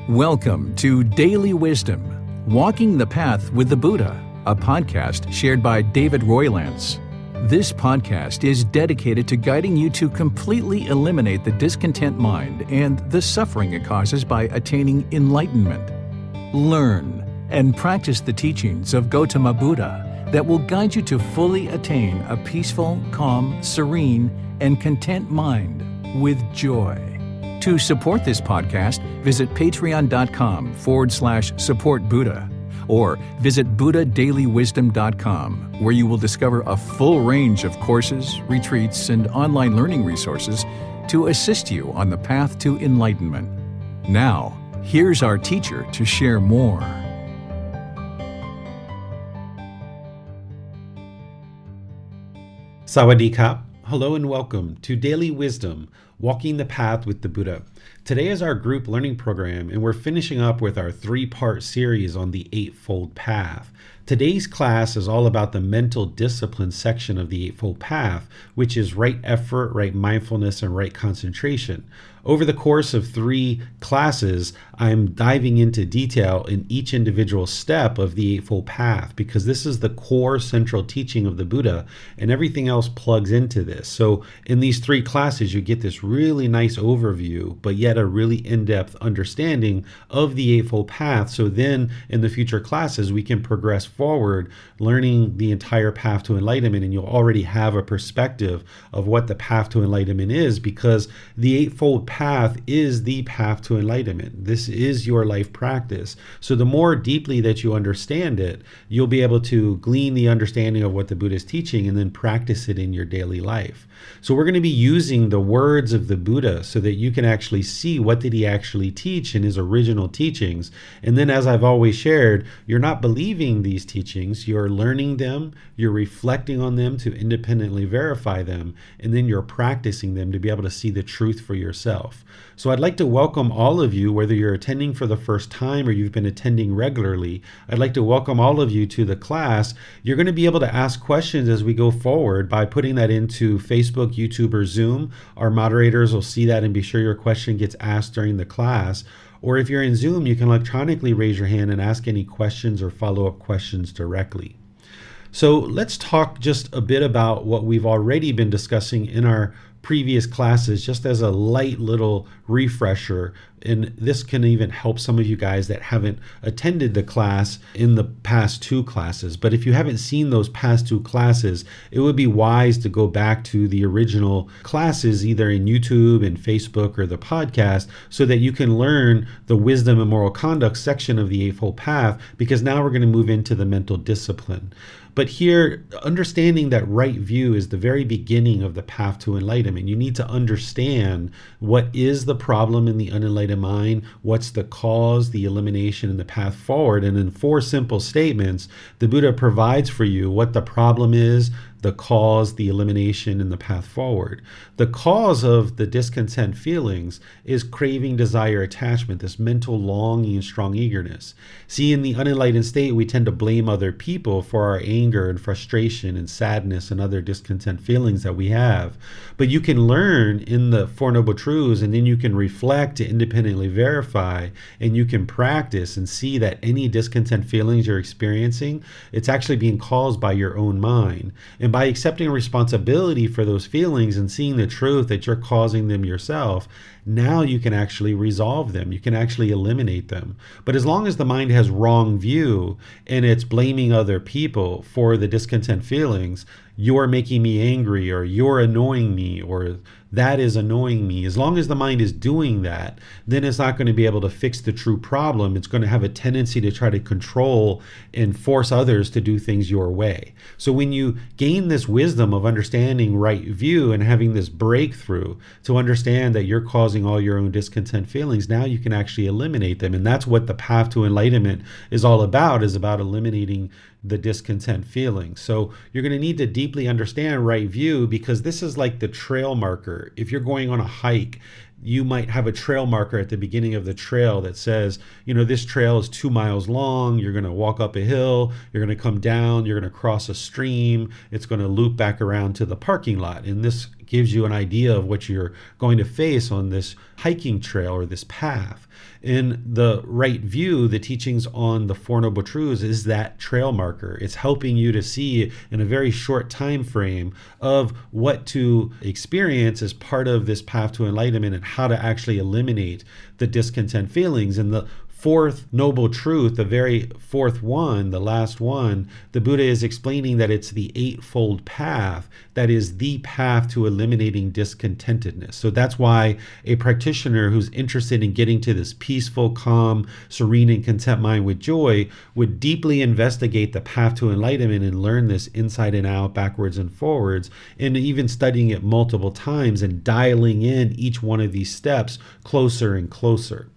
Welcome to Daily Wisdom, Walking the Path with the Buddha, a podcast shared by David Roylance. This podcast is dedicated to guiding you to completely eliminate the discontent mind and the suffering it causes by attaining enlightenment. Learn and practice the teachings of Gotama Buddha that will guide you to fully attain a peaceful, calm, serene, and content mind with joy. To support this podcast, visit patreon.com/support Buddha or visit buddhadailywisdom.com, where you will discover a full range of courses, retreats, and online learning resources to assist you on the path to enlightenment. Now, here's our teacher to share more. Sawadee Kap. Hello and welcome to Daily Wisdom, Walking the Path with the Buddha. Today is our group learning program, and we're finishing up with our three-part series on the Eightfold Path. Today's class is all about the mental discipline section of the Eightfold Path, which is right effort, right mindfulness, and right concentration. Over the course of 3 classes, I'm diving into detail in each individual step of the Eightfold Path because this is the core central teaching of the Buddha, and everything else plugs into this. So in these 3 classes, you get this really nice overview, but yet a really in-depth understanding of the Eightfold Path. So then in the future classes, we can progress forward, learning the entire path to enlightenment, and you'll already have a perspective of what the path to enlightenment is, because the Eightfold Path is the path to enlightenment. This is your life practice. So the more deeply that you understand it, you'll be able to glean the understanding of what the Buddha is teaching and then practice it in your daily life. So we're going to be using the words of the Buddha so that you can actually see what did he actually teach in his original teachings. And then, as I've always shared, you're not believing these teachings, you're learning them, you're reflecting on them to independently verify them, and then you're practicing them to be able to see the truth for yourself. So I'd like to welcome all of you, whether you're attending for the first time or you've been attending regularly. I'd like to welcome all of you to the class. You're going to be able to ask questions as we go forward by putting that into Facebook, YouTube, or Zoom. Our moderators will see that and be sure your question gets asked during the class. Or if you're in Zoom, you can electronically raise your hand and ask any questions or follow-up questions directly. So let's talk just a bit about what we've already been discussing in our previous classes, just as a light little refresher. And this can even help some of you guys that haven't attended the class in the past 2 classes. But if you haven't seen those past 2 classes, it would be wise to go back to the original classes, either in YouTube and Facebook or the podcast, so that you can learn the wisdom and moral conduct section of the Eightfold Path, because now we're going to move into the mental discipline. But here, understanding that right view is the very beginning of the path to enlightenment. You need to understand what is the problem in the unenlightened mind, what's the cause, the elimination, and the path forward. And in 4 simple statements, the Buddha provides for you what the problem is, the cause, the elimination, and the path forward. The cause of the discontent feelings is craving, desire, attachment, this mental longing and strong eagerness. See, in the unenlightened state, we tend to blame other people for our anger and frustration and sadness and other discontent feelings that we have. But you can learn in the Four Noble Truths, and then you can reflect to independently verify, and you can practice and see that any discontent feelings you're experiencing, it's actually being caused by your own mind. And by accepting responsibility for those feelings and seeing the truth that you're causing them yourself, now you can actually resolve them. You can actually eliminate them. But as long as the mind has wrong view and it's blaming other people for the discontent feelings, you're making me angry, or you're annoying me, or that is annoying me. As long as the mind is doing that, then it's not going to be able to fix the true problem. It's going to have a tendency to try to control and force others to do things your way. So when you gain this wisdom of understanding right view and having this breakthrough to understand that you're causing all your own discontent feelings, now you can actually eliminate them. And that's what the path to enlightenment is all about, is about eliminating the discontent feelings. So you're going to need to deeply understand right view, because this is like the trail marker. If you're going on a hike, you might have a trail marker at the beginning of the trail that says, this trail is 2 miles long. You're going to walk up a hill. You're going to come down. You're going to cross a stream. It's going to loop back around to the parking lot. And this gives you an idea of what you're going to face on this hiking trail or this path. In the right view, the teachings on the Four Noble Truths is that trail marker. It's helping you to see in a very short time frame of what to experience as part of this path to enlightenment and how to actually eliminate the discontent feelings. And the fourth noble truth, the very fourth one, the last one, the Buddha is explaining that it's the eightfold path that is the path to eliminating discontentedness. So that's why a practitioner who's interested in getting to this peaceful, calm, serene, and content mind with joy would deeply investigate the path to enlightenment and learn this inside and out, backwards and forwards, and even studying it multiple times and dialing in each one of these steps closer and closer.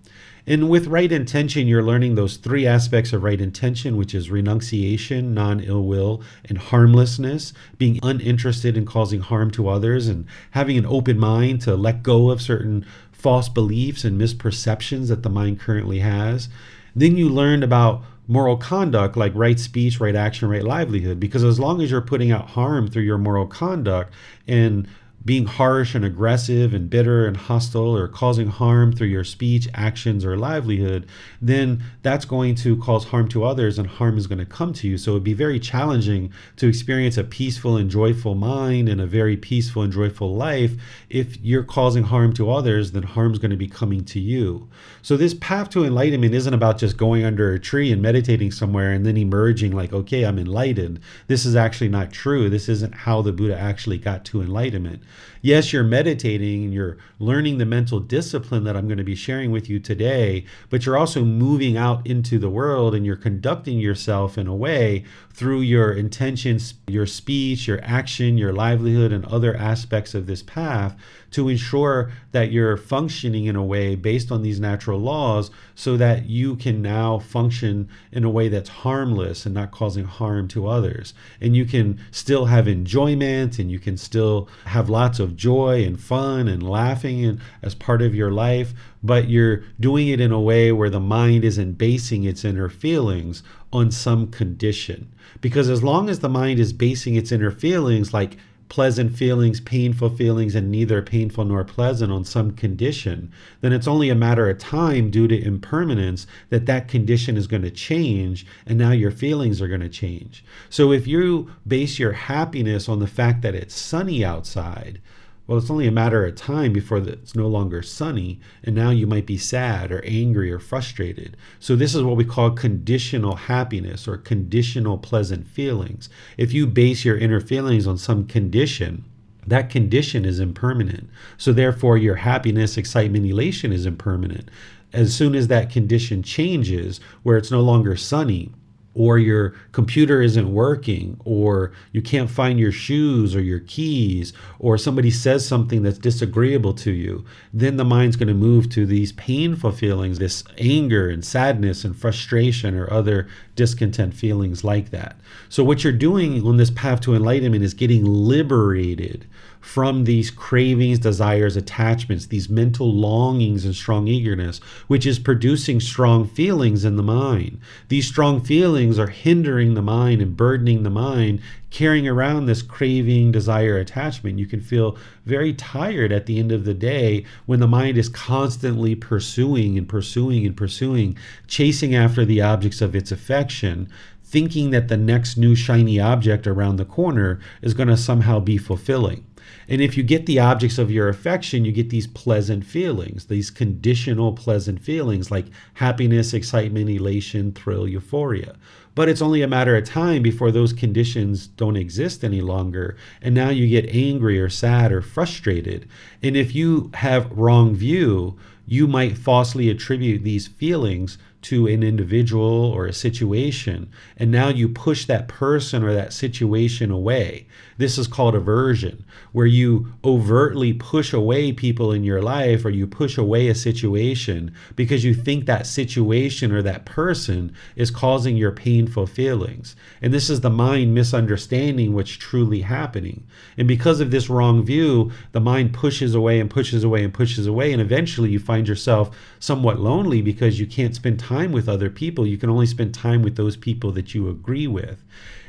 And with right intention, you're learning those three aspects of right intention, which is renunciation, non-ill will, and harmlessness, being uninterested in causing harm to others and having an open mind to let go of certain false beliefs and misperceptions that the mind currently has. Then you learned about moral conduct, like right speech, right action, right livelihood, because as long as you're putting out harm through your moral conduct and being harsh and aggressive and bitter and hostile or causing harm through your speech, actions, or livelihood, then that's going to cause harm to others and harm is going to come to you. So it'd be very challenging to experience a peaceful and joyful mind and a very peaceful and joyful life. If you're causing harm to others, then harm's going to be coming to you. So this path to enlightenment isn't about just going under a tree and meditating somewhere and then emerging like, okay, I'm enlightened. This is actually not true. This isn't how the Buddha actually got to enlightenment. Yes, you're meditating and you're learning the mental discipline that I'm going to be sharing with you today, but you're also moving out into the world and you're conducting yourself in a way through your intentions, your speech, your action, your livelihood, and other aspects of this path to ensure that you're functioning in a way based on these natural laws so that you can now function in a way that's harmless and not causing harm to others. And you can still have enjoyment and you can still have lots of joy and fun and laughing and as part of your life, but you're doing it in a way where the mind isn't basing its inner feelings on some condition. Because as long as the mind is basing its inner feelings like pleasant feelings, painful feelings, and neither painful nor pleasant on some condition, then it's only a matter of time due to impermanence that that condition is going to change and now your feelings are going to change. So if you base your happiness on the fact that it's sunny outside, well, it's only a matter of time before it's no longer sunny, and now you might be sad or angry or frustrated. So this is what we call conditional happiness or conditional pleasant feelings. If you base your inner feelings on some condition, that condition is impermanent. So therefore, your happiness, excitement, elation is impermanent. As soon as that condition changes, where it's no longer sunny, or your computer isn't working, or you can't find your shoes or your keys, or somebody says something that's disagreeable to you, then the mind's going to move to these painful feelings, this anger and sadness and frustration or other discontent feelings like that. So what you're doing on this path to enlightenment is getting liberated from these cravings, desires, attachments, these mental longings and strong eagerness, which is producing strong feelings in the mind. These strong feelings are hindering the mind and burdening the mind, carrying around this craving, desire, attachment. You can feel very tired at the end of the day when the mind is constantly pursuing and pursuing and pursuing, chasing after the objects of its affection, thinking that the next new shiny object around the corner is going to somehow be fulfilling. And if you get the objects of your affection, you get these pleasant feelings, these conditional pleasant feelings like happiness, excitement, elation, thrill, euphoria. But it's only a matter of time before those conditions don't exist any longer. And now you get angry or sad or frustrated. And if you have wrong view, you might falsely attribute these feelings to an individual or a situation, and now you push that person or that situation away. This is called aversion, where you overtly push away people in your life or you push away a situation because you think that situation or that person is causing your painful feelings. And this is the mind misunderstanding what's truly happening. And because of this wrong view, the mind pushes away and pushes away and pushes away, and eventually you find yourself somewhat lonely because you can't spend time with other people. You can only spend time with those people that you agree with.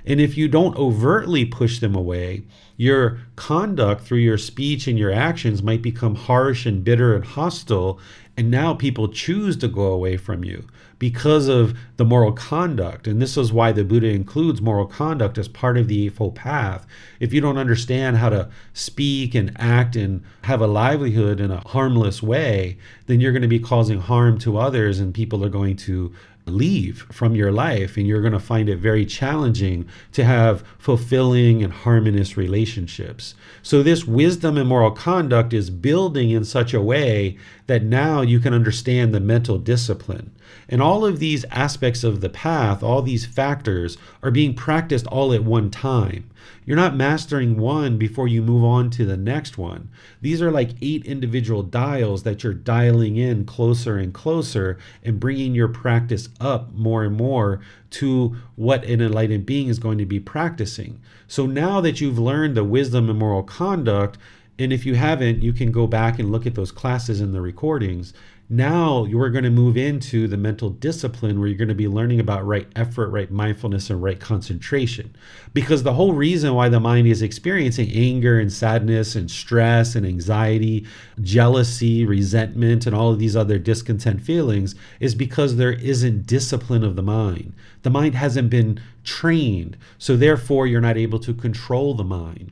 And if you don't overtly push them away, your conduct through your speech and your actions might become harsh and bitter and hostile. And now people choose to go away from you because of the moral conduct. And this is why the Buddha includes moral conduct as part of the Eightfold Path. If you don't understand how to speak and act and have a livelihood in a harmless way, then you're going to be causing harm to others, and people are going to leave from your life, and you're going to find it very challenging to have fulfilling and harmonious relationships. So this wisdom and moral conduct is building in such a way that now you can understand the mental discipline. And all of these aspects of the path, all these factors, are being practiced all at one time. You're not mastering one before you move on to the next one. These are like 8 individual dials that you're dialing in closer and closer and bringing your practice up more and more to what an enlightened being is going to be practicing. So now that you've learned the wisdom and moral conduct, and if you haven't, you can go back and look at those classes in the recordings. Now you're going to move into the mental discipline where you're going to be learning about right effort, right mindfulness, and right concentration. Because the whole reason why the mind is experiencing anger and sadness and stress and anxiety, jealousy, resentment, and all of these other discontent feelings is because there isn't discipline of the mind. The mind hasn't been trained, so therefore you're not able to control the mind.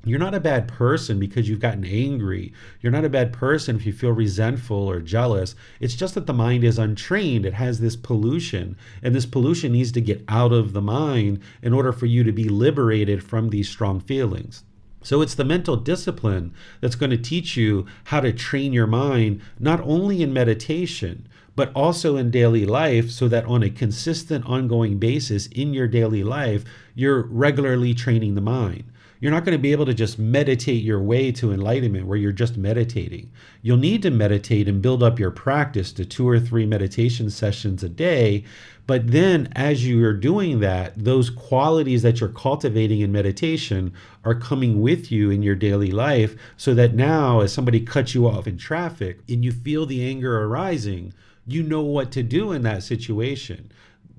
You're not a bad person because you've gotten angry. You're not a bad person if you feel resentful or jealous. It's just that the mind is untrained. It has this pollution, and this pollution needs to get out of the mind in order for you to be liberated from these strong feelings. So it's the mental discipline that's going to teach you how to train your mind, not only in meditation, but also in daily life, so that on a consistent, ongoing basis in your daily life, you're regularly training the mind. You're not going to be able to just meditate your way to enlightenment where you're just meditating. You'll need to meditate and build up your practice to 2 or 3 meditation sessions a day. But then as you are doing that, those qualities that you're cultivating in meditation are coming with you in your daily life, so that now as somebody cuts you off in traffic and you feel the anger arising, you know what to do in that situation.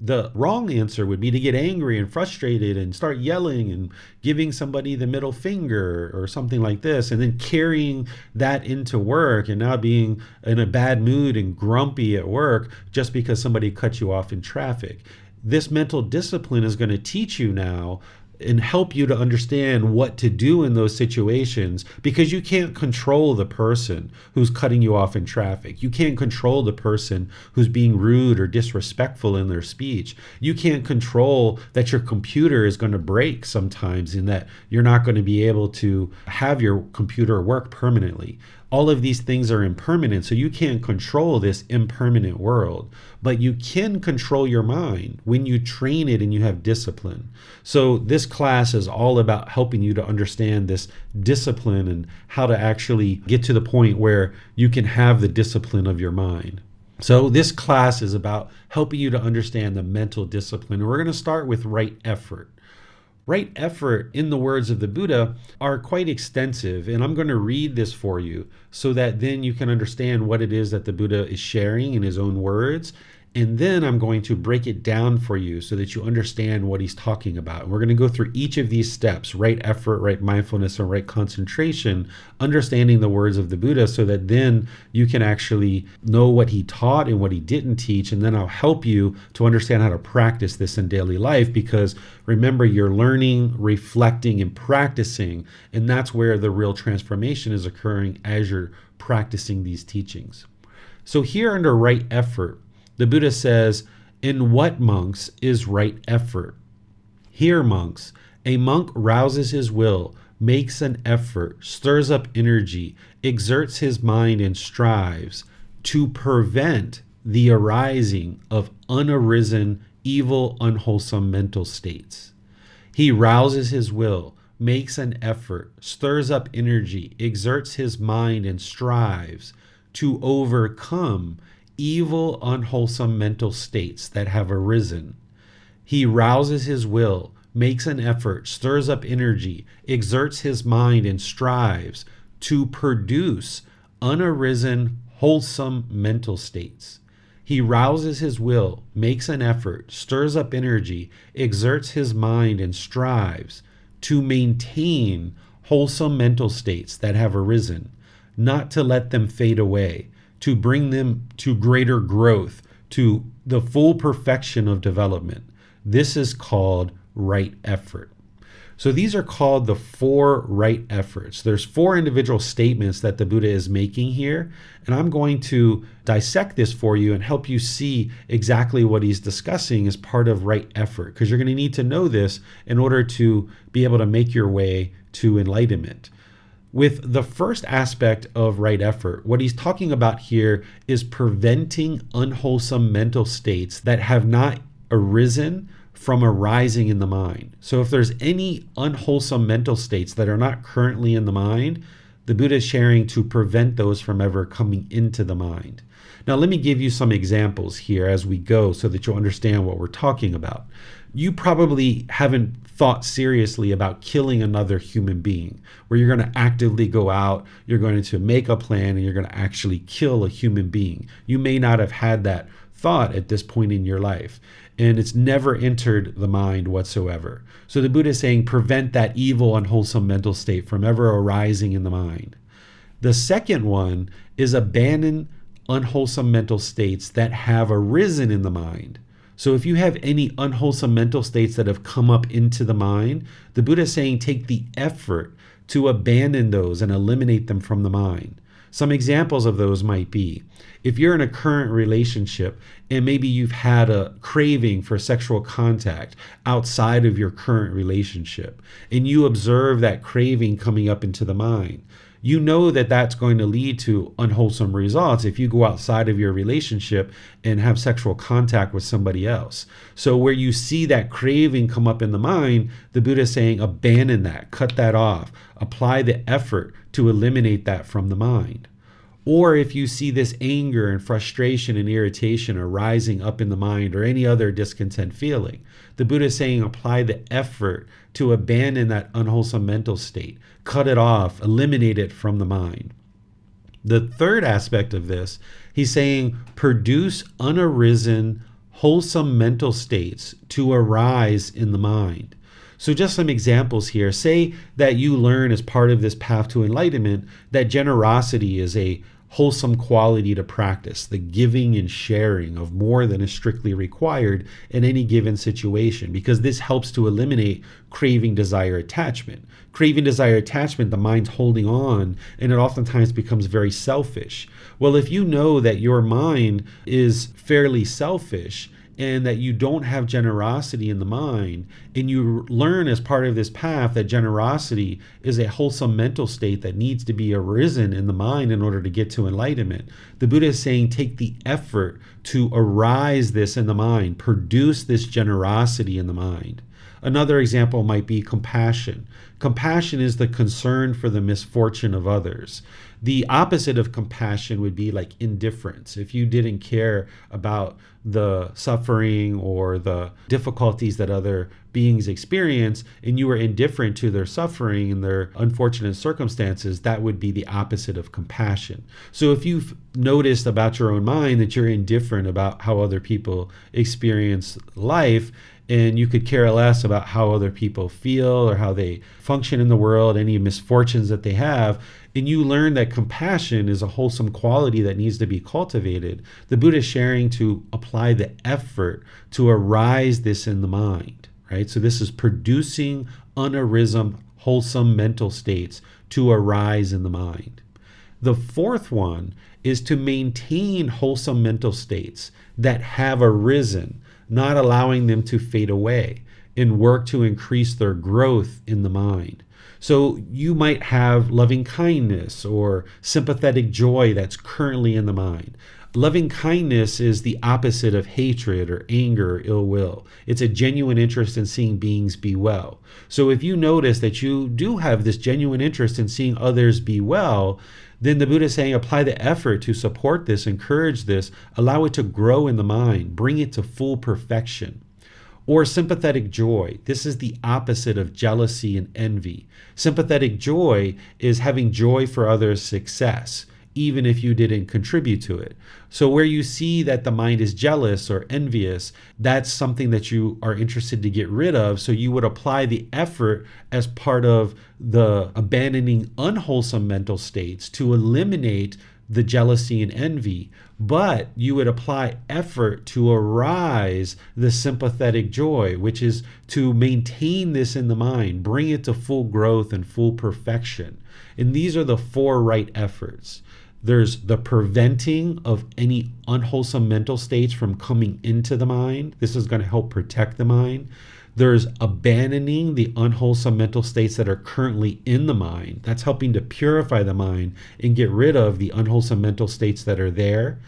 The wrong answer would be to get angry and frustrated and start yelling and giving somebody the middle finger or something like this, and then carrying that into work and now being in a bad mood and grumpy at work just because somebody cut you off in traffic. This mental discipline is going to teach you now and help you to understand what to do in those situations, because you can't control the person who's cutting you off in traffic. You can't control the person who's being rude or disrespectful in their speech. You can't control that your computer is going to break sometimes and that you're not going to be able to have your computer work permanently. All of these things are impermanent, so you can't control this impermanent world. But you can control your mind when you train it and you have discipline. So this class is all about helping you to understand this discipline and how to actually get to the point where you can have the discipline of your mind. So this class is about helping you to understand the mental discipline. And we're going to start with right effort. Right effort, in the words of the Buddha, are quite extensive, and I'm going to read this for you so that then you can understand what it is that the Buddha is sharing in his own words. And then I'm going to break it down for you so that you understand what he's talking about. And we're going to go through each of these steps: right effort, right mindfulness, and right concentration, understanding the words of the Buddha so that then you can actually know what he taught and what he didn't teach. And then I'll help you to understand how to practice this in daily life, because remember, you're learning, reflecting, and practicing. And that's where the real transformation is occurring as you're practicing these teachings. So here under right effort, the Buddha says, "In what, monks, is right effort? Here, monks, a monk rouses his will, makes an effort, stirs up energy, exerts his mind, and strives to prevent the arising of unarisen, evil, unwholesome mental states. He rouses his will, makes an effort, stirs up energy, exerts his mind, and strives to overcome evil, unwholesome mental states that have arisen. He rouses his will, makes an effort, stirs up energy, exerts his mind, and strives to produce unarisen, wholesome mental states. He rouses his will, makes an effort, stirs up energy, exerts his mind, and strives to maintain wholesome mental states that have arisen, not to let them fade away, to bring them to greater growth, to the full perfection of development. This is called right effort. So these are called the 4 right efforts. There's 4 individual statements that the Buddha is making here, and I'm going to dissect this for you and help you see exactly what he's discussing as part of right effort, because you're going to need to know this in order to be able to make your way to enlightenment. With the first aspect of right effort, what he's talking about here is preventing unwholesome mental states that have not arisen from arising in the mind. So if there's any unwholesome mental states that are not currently in the mind, the Buddha is sharing to prevent those from ever coming into the mind. Now, let me give you some examples here as we go so that you'll understand what we're talking about. You probably haven't thought seriously about killing another human being, where you're going to actively go out, you're going to make a plan, and you're going to actually kill a human being. You may not have had that thought at this point in your life, and it's never entered the mind whatsoever. So the Buddha is saying prevent that evil, unwholesome mental state from ever arising in the mind. The second one is abandon unwholesome mental states that have arisen in the mind. So if you have any unwholesome mental states that have come up into the mind, the Buddha is saying take the effort to abandon those and eliminate them from the mind. Some examples of those might be, if you're in a current relationship and maybe you've had a craving for sexual contact outside of your current relationship, and you observe that craving coming up into the mind, you know that that's going to lead to unwholesome results if you go outside of your relationship and have sexual contact with somebody else. So where you see that craving come up in the mind, the Buddha is saying abandon that, cut that off, apply the effort to eliminate that from the mind. Or if you see this anger and frustration and irritation arising up in the mind or any other discontent feeling, the Buddha is saying apply the effort to abandon that unwholesome mental state, cut it off, eliminate it from the mind. The third aspect of this, he's saying produce unarisen, wholesome mental states to arise in the mind. So just some examples here. Say that you learn as part of this path to enlightenment that generosity is a wholesome quality to practice, the giving and sharing of more than is strictly required in any given situation, because this helps to eliminate craving, desire, attachment. Craving, desire, attachment, the mind's holding on, and it oftentimes becomes very selfish. Well, if you know that your mind is fairly selfish, and that you don't have generosity in the mind, and you learn as part of this path that generosity is a wholesome mental state that needs to be arisen in the mind in order to get to enlightenment, the Buddha is saying take the effort to arise this in the mind, produce this generosity in the mind. Another example might be compassion. Compassion is the concern for the misfortune of others. The opposite of compassion would be like indifference. If you didn't care about the suffering or the difficulties that other beings experience and you were indifferent to their suffering and their unfortunate circumstances, that would be the opposite of compassion. So if you've noticed about your own mind that you're indifferent about how other people experience life, and you could care less about how other people feel or how they function in the world, any misfortunes that they have, and you learn that compassion is a wholesome quality that needs to be cultivated, the Buddha is sharing to apply the effort to arise this in the mind, right? So this is producing unarisen, wholesome mental states to arise in the mind. The fourth one is to maintain wholesome mental states that have arisen, not allowing them to fade away, and work to increase their growth in the mind. So you might have loving kindness or sympathetic joy that's currently in the mind. Loving kindness is the opposite of hatred or anger or ill will. It's a genuine interest in seeing beings be well. So if you notice that you do have this genuine interest in seeing others be well, then the Buddha is saying apply the effort to support this, encourage this, allow it to grow in the mind, bring it to full perfection. Or sympathetic joy. This is the opposite of jealousy and envy. Sympathetic joy is having joy for others' success. even if you didn't contribute to it. So where you see that the mind is jealous or envious, that's something that you are interested to get rid of. So you would apply the effort as part of the abandoning unwholesome mental states to eliminate the jealousy and envy, but you would apply effort to arise the sympathetic joy, which is to maintain this in the mind, bring it to full growth and full perfection. And these are the 4 right efforts. There's the preventing of any unwholesome mental states from coming into the mind. This is going to help protect the mind. There's abandoning the unwholesome mental states that are currently in the mind. That's helping to purify the mind and get rid of the unwholesome mental states that are there.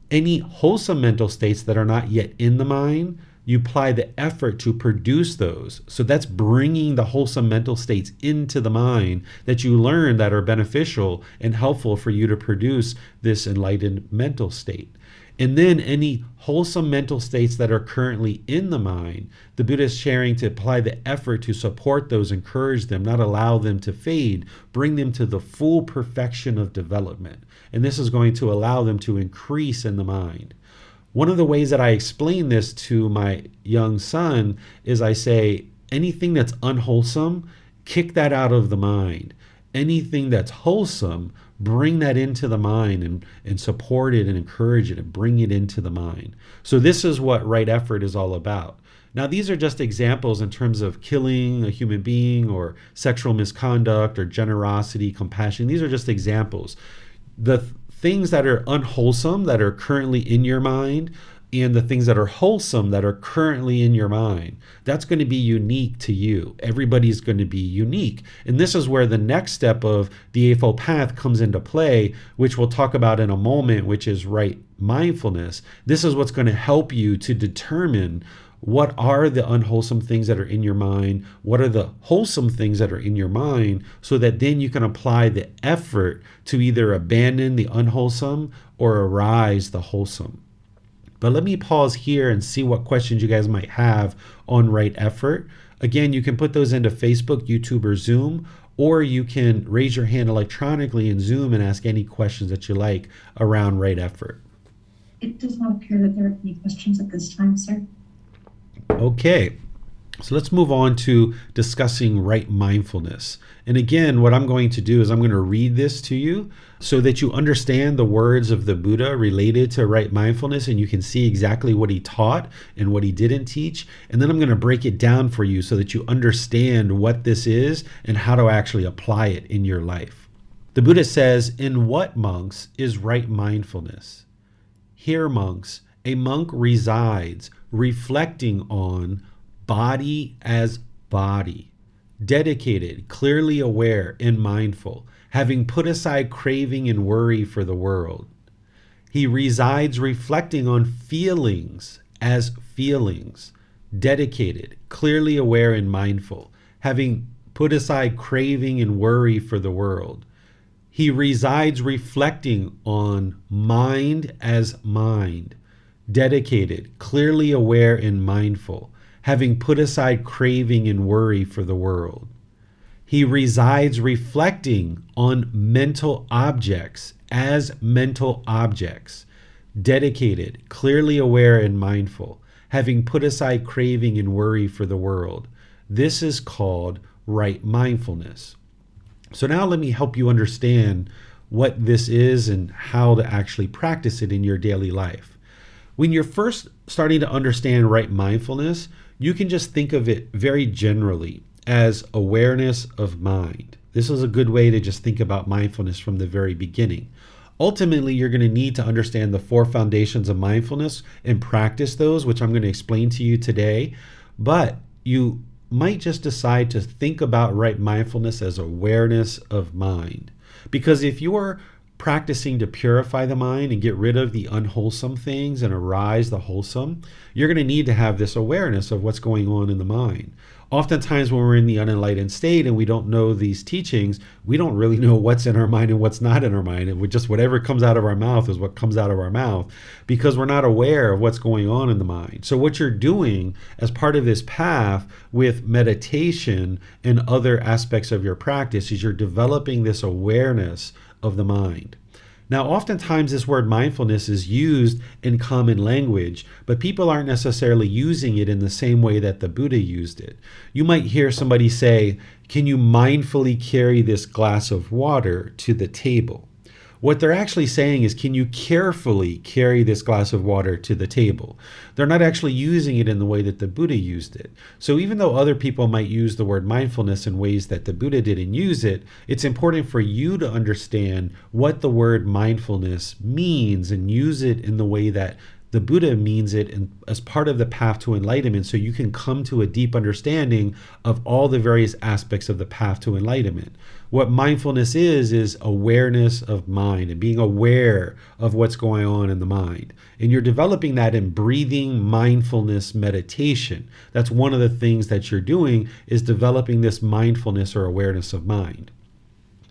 Any wholesome mental states that are not yet in the mind, you apply the effort to produce those. So that's bringing the wholesome mental states into the mind that you learn that are beneficial and helpful for you to produce this enlightened mental state. And then any wholesome mental states that are currently in the mind, the Buddha is sharing to apply the effort to support those, encourage them, not allow them to fade, bring them to the full perfection of development. And this is going to allow them to increase in the mind. One of the ways that I explain this to my young son is I say, anything that's unwholesome, kick that out of the mind. Anything that's wholesome, bring that into the mind and support it and encourage it and bring it into the mind. So this is what right effort is all about. Now, these are just examples in terms of killing a human being or sexual misconduct or generosity, compassion. These are just examples. The things that are unwholesome that are currently in your mind and the things that are wholesome that are currently in your mind, that's going to be unique to you. Everybody's going to be unique. And this is where the next step of the Eightfold Path comes into play, which we'll talk about in a moment, which is right mindfulness. This is what's going to help you to determine what are the unwholesome things that are in your mind, what are the wholesome things that are in your mind, so that then you can apply the effort to either abandon the unwholesome or arise the wholesome. But let me pause here and see what questions you guys might have on right effort. Again, you can put those into Facebook, YouTube, or Zoom, or you can raise your hand electronically in Zoom and ask any questions that you like around right effort. It does not appear that there are any questions at this time, sir. Okay, so let's move on to discussing right mindfulness. And again, what I'm going to do is I'm going to read this to you so that you understand the words of the Buddha related to right mindfulness and you can see exactly what he taught and what he didn't teach. And then I'm going to break it down for you so that you understand what this is and how to actually apply it in your life. The Buddha says, "In what, monks, is right mindfulness? Here, monks, a monk resides, reflecting on body as body, dedicated, clearly aware, and mindful, having put aside craving and worry for the world. He resides reflecting on feelings as feelings, dedicated, clearly aware, and mindful, having put aside craving and worry for the world. He resides reflecting on mind as mind, dedicated, clearly aware, and mindful, having put aside craving and worry for the world. He resides reflecting on mental objects as mental objects, dedicated, clearly aware, and mindful, having put aside craving and worry for the world. This is called right mindfulness." So now let me help you understand what this is and how to actually practice it in your daily life. When you're first starting to understand right mindfulness, you can just think of it very generally as awareness of mind. This is a good way to just think about mindfulness from the very beginning. Ultimately, you're going to need to understand the 4 foundations of mindfulness and practice those, which I'm going to explain to you today. But you might just decide to think about right mindfulness as awareness of mind. Because if you're practicing to purify the mind and get rid of the unwholesome things and arise the wholesome, you're going to need to have this awareness of what's going on in the mind. Oftentimes when we're in the unenlightened state and we don't know these teachings, we don't really know what's in our mind and what's not in our mind. And just whatever comes out of our mouth is what comes out of our mouth because we're not aware of what's going on in the mind. So what you're doing as part of this path with meditation and other aspects of your practice is you're developing this awareness of the mind. Now, oftentimes this word mindfulness is used in common language, but people aren't necessarily using it in the same way that the Buddha used it. You might hear somebody say, "Can you mindfully carry this glass of water to the table?" What they're actually saying is, can you carefully carry this glass of water to the table? They're not actually using it in the way that the Buddha used it. So even though other people might use the word mindfulness in ways that the Buddha didn't use it, it's important for you to understand what the word mindfulness means and use it in the way that the Buddha means it as part of the path to enlightenment, so you can come to a deep understanding of all the various aspects of the path to enlightenment. What mindfulness is awareness of mind and being aware of what's going on in the mind. And you're developing that in breathing mindfulness meditation. That's one of the things that you're doing, is developing this mindfulness or awareness of mind.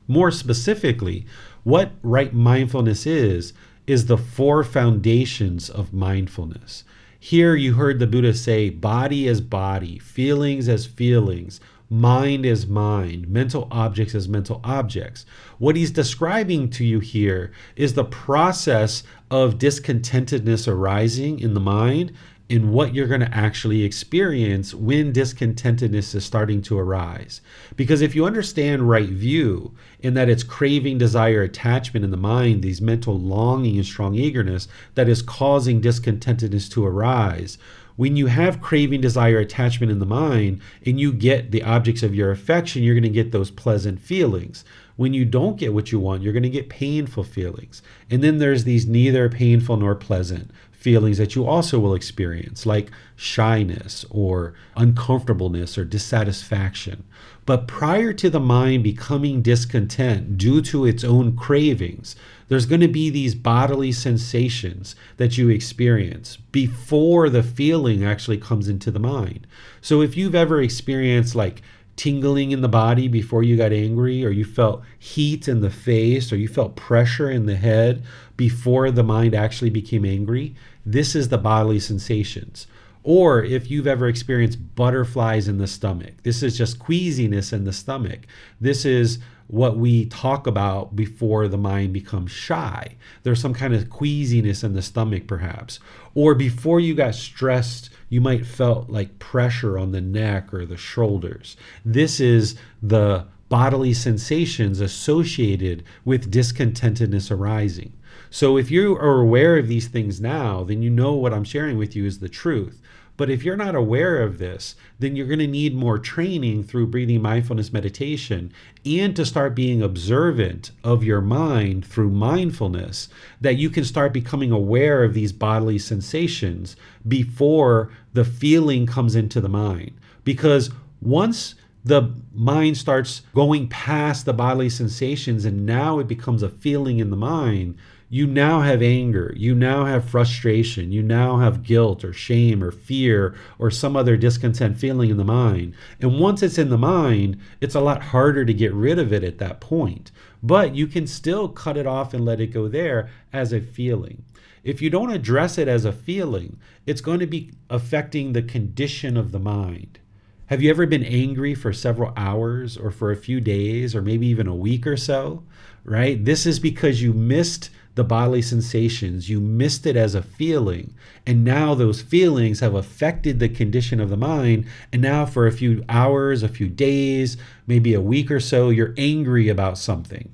More specifically, what right mindfulness is the four foundations of mindfulness. Here you heard the Buddha say body as body, feelings as feelings, mind as mind, mental objects as mental objects. What he's describing to you here is the process of discontentedness arising in the mind and what you're going to actually experience when discontentedness is starting to arise. Because if you understand right view, in that it's craving, desire, attachment in the mind, these mental longing and strong eagerness that is causing discontentedness to arise, when you have craving, desire, attachment in the mind, and you get the objects of your affection, you're going to get those pleasant feelings. When you don't get what you want, you're going to get painful feelings. And then there's these neither painful nor pleasant feelings that you also will experience, like shyness or uncomfortableness or dissatisfaction. But prior to the mind becoming discontent due to its own cravings, there's going to be these bodily sensations that you experience before the feeling actually comes into the mind. So if you've ever experienced like tingling in the body before you got angry, or you felt heat in the face, or you felt pressure in the head before the mind actually became angry, this is the bodily sensations. Or if you've ever experienced butterflies in the stomach, this is just queasiness in the stomach. This is what we talk about before the mind becomes shy. There's some kind of queasiness in the stomach perhaps. Or before you got stressed, you might felt like pressure on the neck or the shoulders. This is the bodily sensations associated with discontentedness arising. So if you are aware of these things now, then you know what I'm sharing with you is the truth. But if you're not aware of this, then you're going to need more training through breathing mindfulness meditation, and to start being observant of your mind through mindfulness, that you can start becoming aware of these bodily sensations before the feeling comes into the mind. Because once the mind starts going past the bodily sensations and now it becomes a feeling in the mind, you now have anger, you now have frustration, you now have guilt or shame or fear or some other discontent feeling in the mind. And once it's in the mind, it's a lot harder to get rid of it at that point. But you can still cut it off and let it go there as a feeling. If you don't address it as a feeling, it's going to be affecting the condition of the mind. Have you ever been angry for several hours or for a few days or maybe even a week or so, right? This is because you missed the bodily sensations. You missed it as a feeling. And now those feelings have affected the condition of the mind. And now for a few hours, a few days, maybe a week or so, you're angry about something.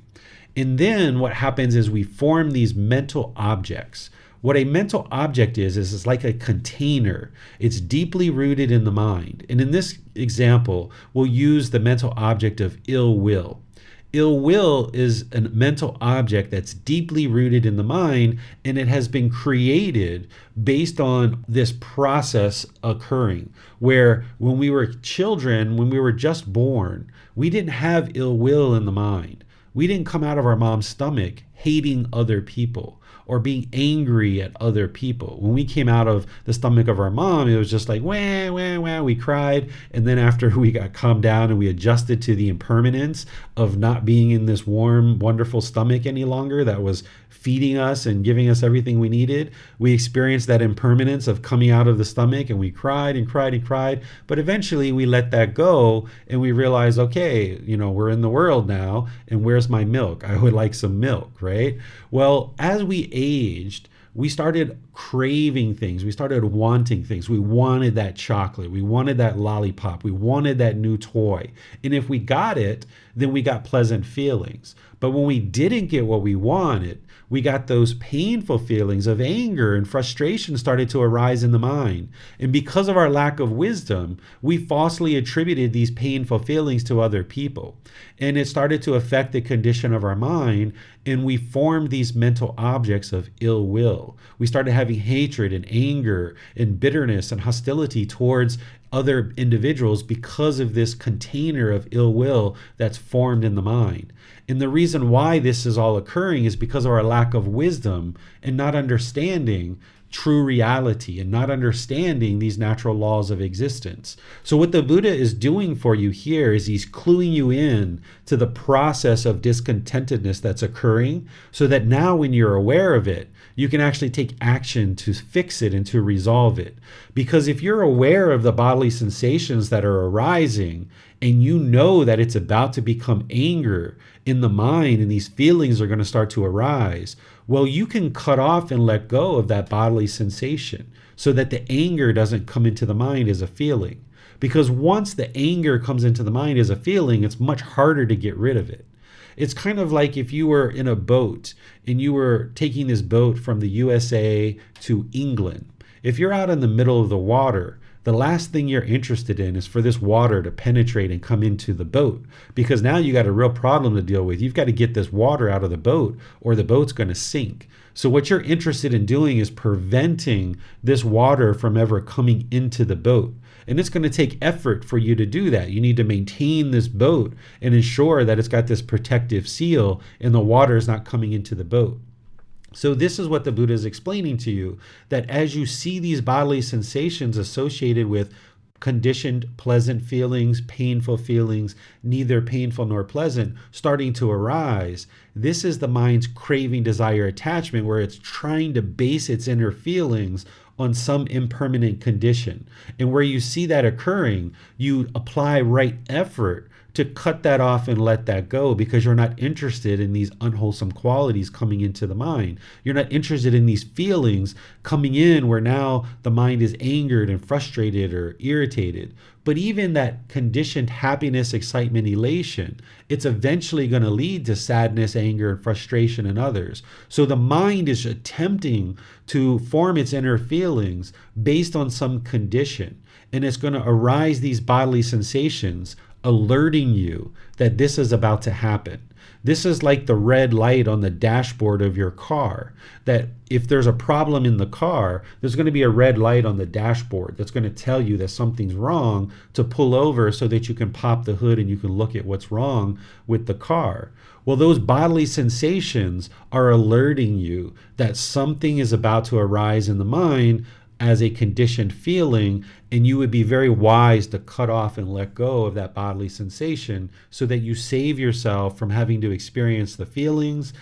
And then what happens is we form these mental objects. What a mental object is it's like a container. It's deeply rooted in the mind. And in this example, we'll use the mental object of ill will. Ill will is a mental object that's deeply rooted in the mind, and it has been created based on this process occurring, where when we were children, when we were just born, we didn't have ill will in the mind. We didn't come out of our mom's stomach hating other people or being angry at other people. When we came out of the stomach of our mom, it was just like, wah, wah, wah, we cried. And then after we got calmed down and we adjusted to the impermanence of not being in this warm, wonderful stomach any longer that was feeding us and giving us everything we needed. We experienced that impermanence of coming out of the stomach, and we cried and cried and cried. But eventually we let that go and we realize, okay, we're in the world now, and where's my milk? I would like some milk, right? Well, as we aged, we started craving things. We started wanting things. We wanted that chocolate. We wanted that lollipop. We wanted that new toy. And if we got it, then we got pleasant feelings. But when we didn't get what we wanted, we got those painful feelings of anger, and frustration started to arise in the mind. And because of our lack of wisdom, we falsely attributed these painful feelings to other people. And it started to affect the condition of our mind, and we formed these mental objects of ill will. We started having hatred and anger and bitterness and hostility towards other individuals because of this container of ill will that's formed in the mind. And the reason why this is all occurring is because of our lack of wisdom and not understanding true reality and not understanding these natural laws of existence. So what the Buddha is doing for you here is he's cluing you in to the process of discontentedness that's occurring, so that now when you're aware of it, you can actually take action to fix it and to resolve it. Because if you're aware of the bodily sensations that are arising, and you know that it's about to become anger in the mind and these feelings are going to start to arise, well, you can cut off and let go of that bodily sensation so that the anger doesn't come into the mind as a feeling. Because once the anger comes into the mind as a feeling, it's much harder to get rid of it. It's kind of like if you were in a boat and you were taking this boat from the USA to England. If you're out in the middle of the water, the last thing you're interested in is for this water to penetrate and come into the boat, because now you got a real problem to deal with. You've got to get this water out of the boat or the boat's going to sink. So what you're interested in doing is preventing this water from ever coming into the boat. And it's going to take effort for you to do that. You need to maintain this boat and ensure that it's got this protective seal and the water is not coming into the boat. So this is what the Buddha is explaining to you, that as you see these bodily sensations associated with conditioned pleasant feelings, painful feelings, neither painful nor pleasant, starting to arise, this is the mind's craving, desire, attachment, where it's trying to base its inner feelings on some impermanent condition. And where you see that occurring, you apply right effort to cut that off and let that go, because you're not interested in these unwholesome qualities coming into the mind. You're not interested in these feelings coming in where now the mind is angered and frustrated or irritated. But even that conditioned happiness, excitement, elation, it's eventually going to lead to sadness, anger, and frustration in others. So the mind is attempting to form its inner feelings based on some condition, and it's going to arise these bodily sensations, alerting you that this is about to happen. This is like the red light on the dashboard of your car, that if there's a problem in the car, there's going to be a red light on the dashboard that's going to tell you that something's wrong, to pull over so that you can pop the hood and you can look at what's wrong with the car. Well, those bodily sensations are alerting you that something is about to arise in the mind as a conditioned feeling, and you would be very wise to cut off and let go of that bodily sensation so that you save yourself from having to experience the feelings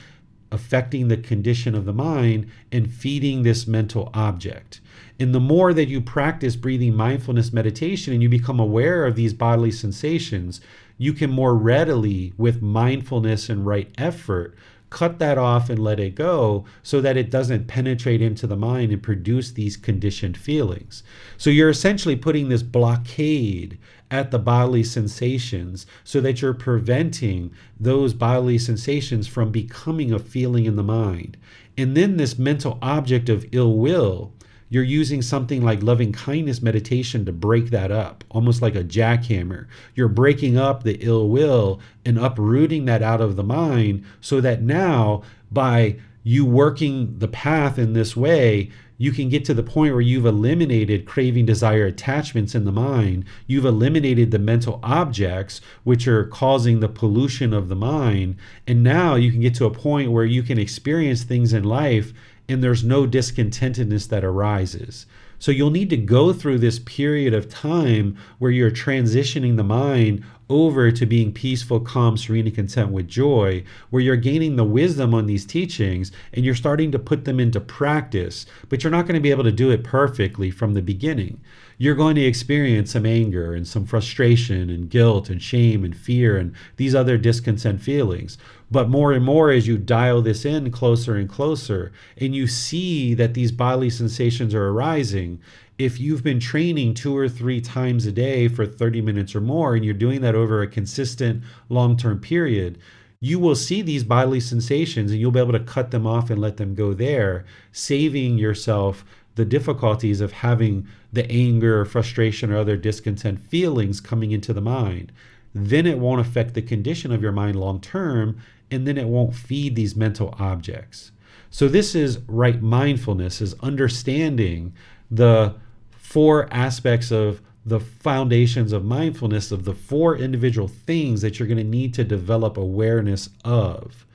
affecting the condition of the mind and feeding this mental object. And the more that you practice breathing mindfulness meditation and you become aware of these bodily sensations, you can more readily, with mindfulness and right effort, cut that off and let it go so that it doesn't penetrate into the mind and produce these conditioned feelings. So you're essentially putting this blockade at the bodily sensations so that you're preventing those bodily sensations from becoming a feeling in the mind. And then this mental object of ill will, you're using something like loving kindness meditation to break that up, almost like a jackhammer. You're breaking up the ill will and uprooting that out of the mind so that now, by you working the path in this way, you can get to the point where you've eliminated craving, desire, attachments in the mind. You've eliminated the mental objects which are causing the pollution of the mind. And now you can get to a point where you can experience things in life and there's no discontentedness that arises. So you'll need to go through this period of time where you're transitioning the mind over to being peaceful, calm, serene, and content with joy, where you're gaining the wisdom on these teachings and you're starting to put them into practice, but you're not going to be able to do it perfectly from the beginning. You're going to experience some anger and some frustration and guilt and shame and fear and these other discontent feelings. But more and more, as you dial this in closer and closer, and you see that these bodily sensations are arising, if you've been training 2 or 3 times a day for 30 minutes or more, and you're doing that over a consistent long-term period, you will see these bodily sensations and you'll be able to cut them off and let them go there, saving yourself the difficulties of having the anger or frustration or other discontent feelings coming into the mind. Then it won't affect the condition of your mind long term, and then it won't feed these mental objects. So this is right mindfulness, is understanding the 4 aspects of the foundations of mindfulness, of the 4 individual things that you're going to need to develop awareness of.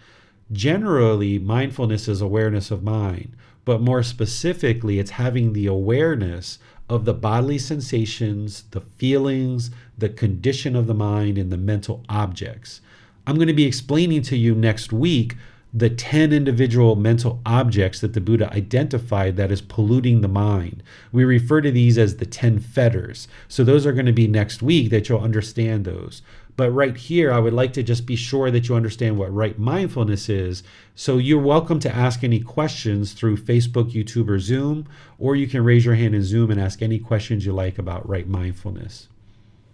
Generally, mindfulness is awareness of mind, but more specifically, it's having the awareness of the bodily sensations, the feelings, the condition of the mind, and the mental objects. I'm going to be explaining to you next week the 10 individual mental objects that the Buddha identified that is polluting the mind. We refer to these as the 10 fetters. So those are going to be next week that you'll understand those. But right here, I would like to just be sure that you understand what right mindfulness is. So you're welcome to ask any questions through Facebook, YouTube, or Zoom, or you can raise your hand in Zoom and ask any questions you like about right mindfulness.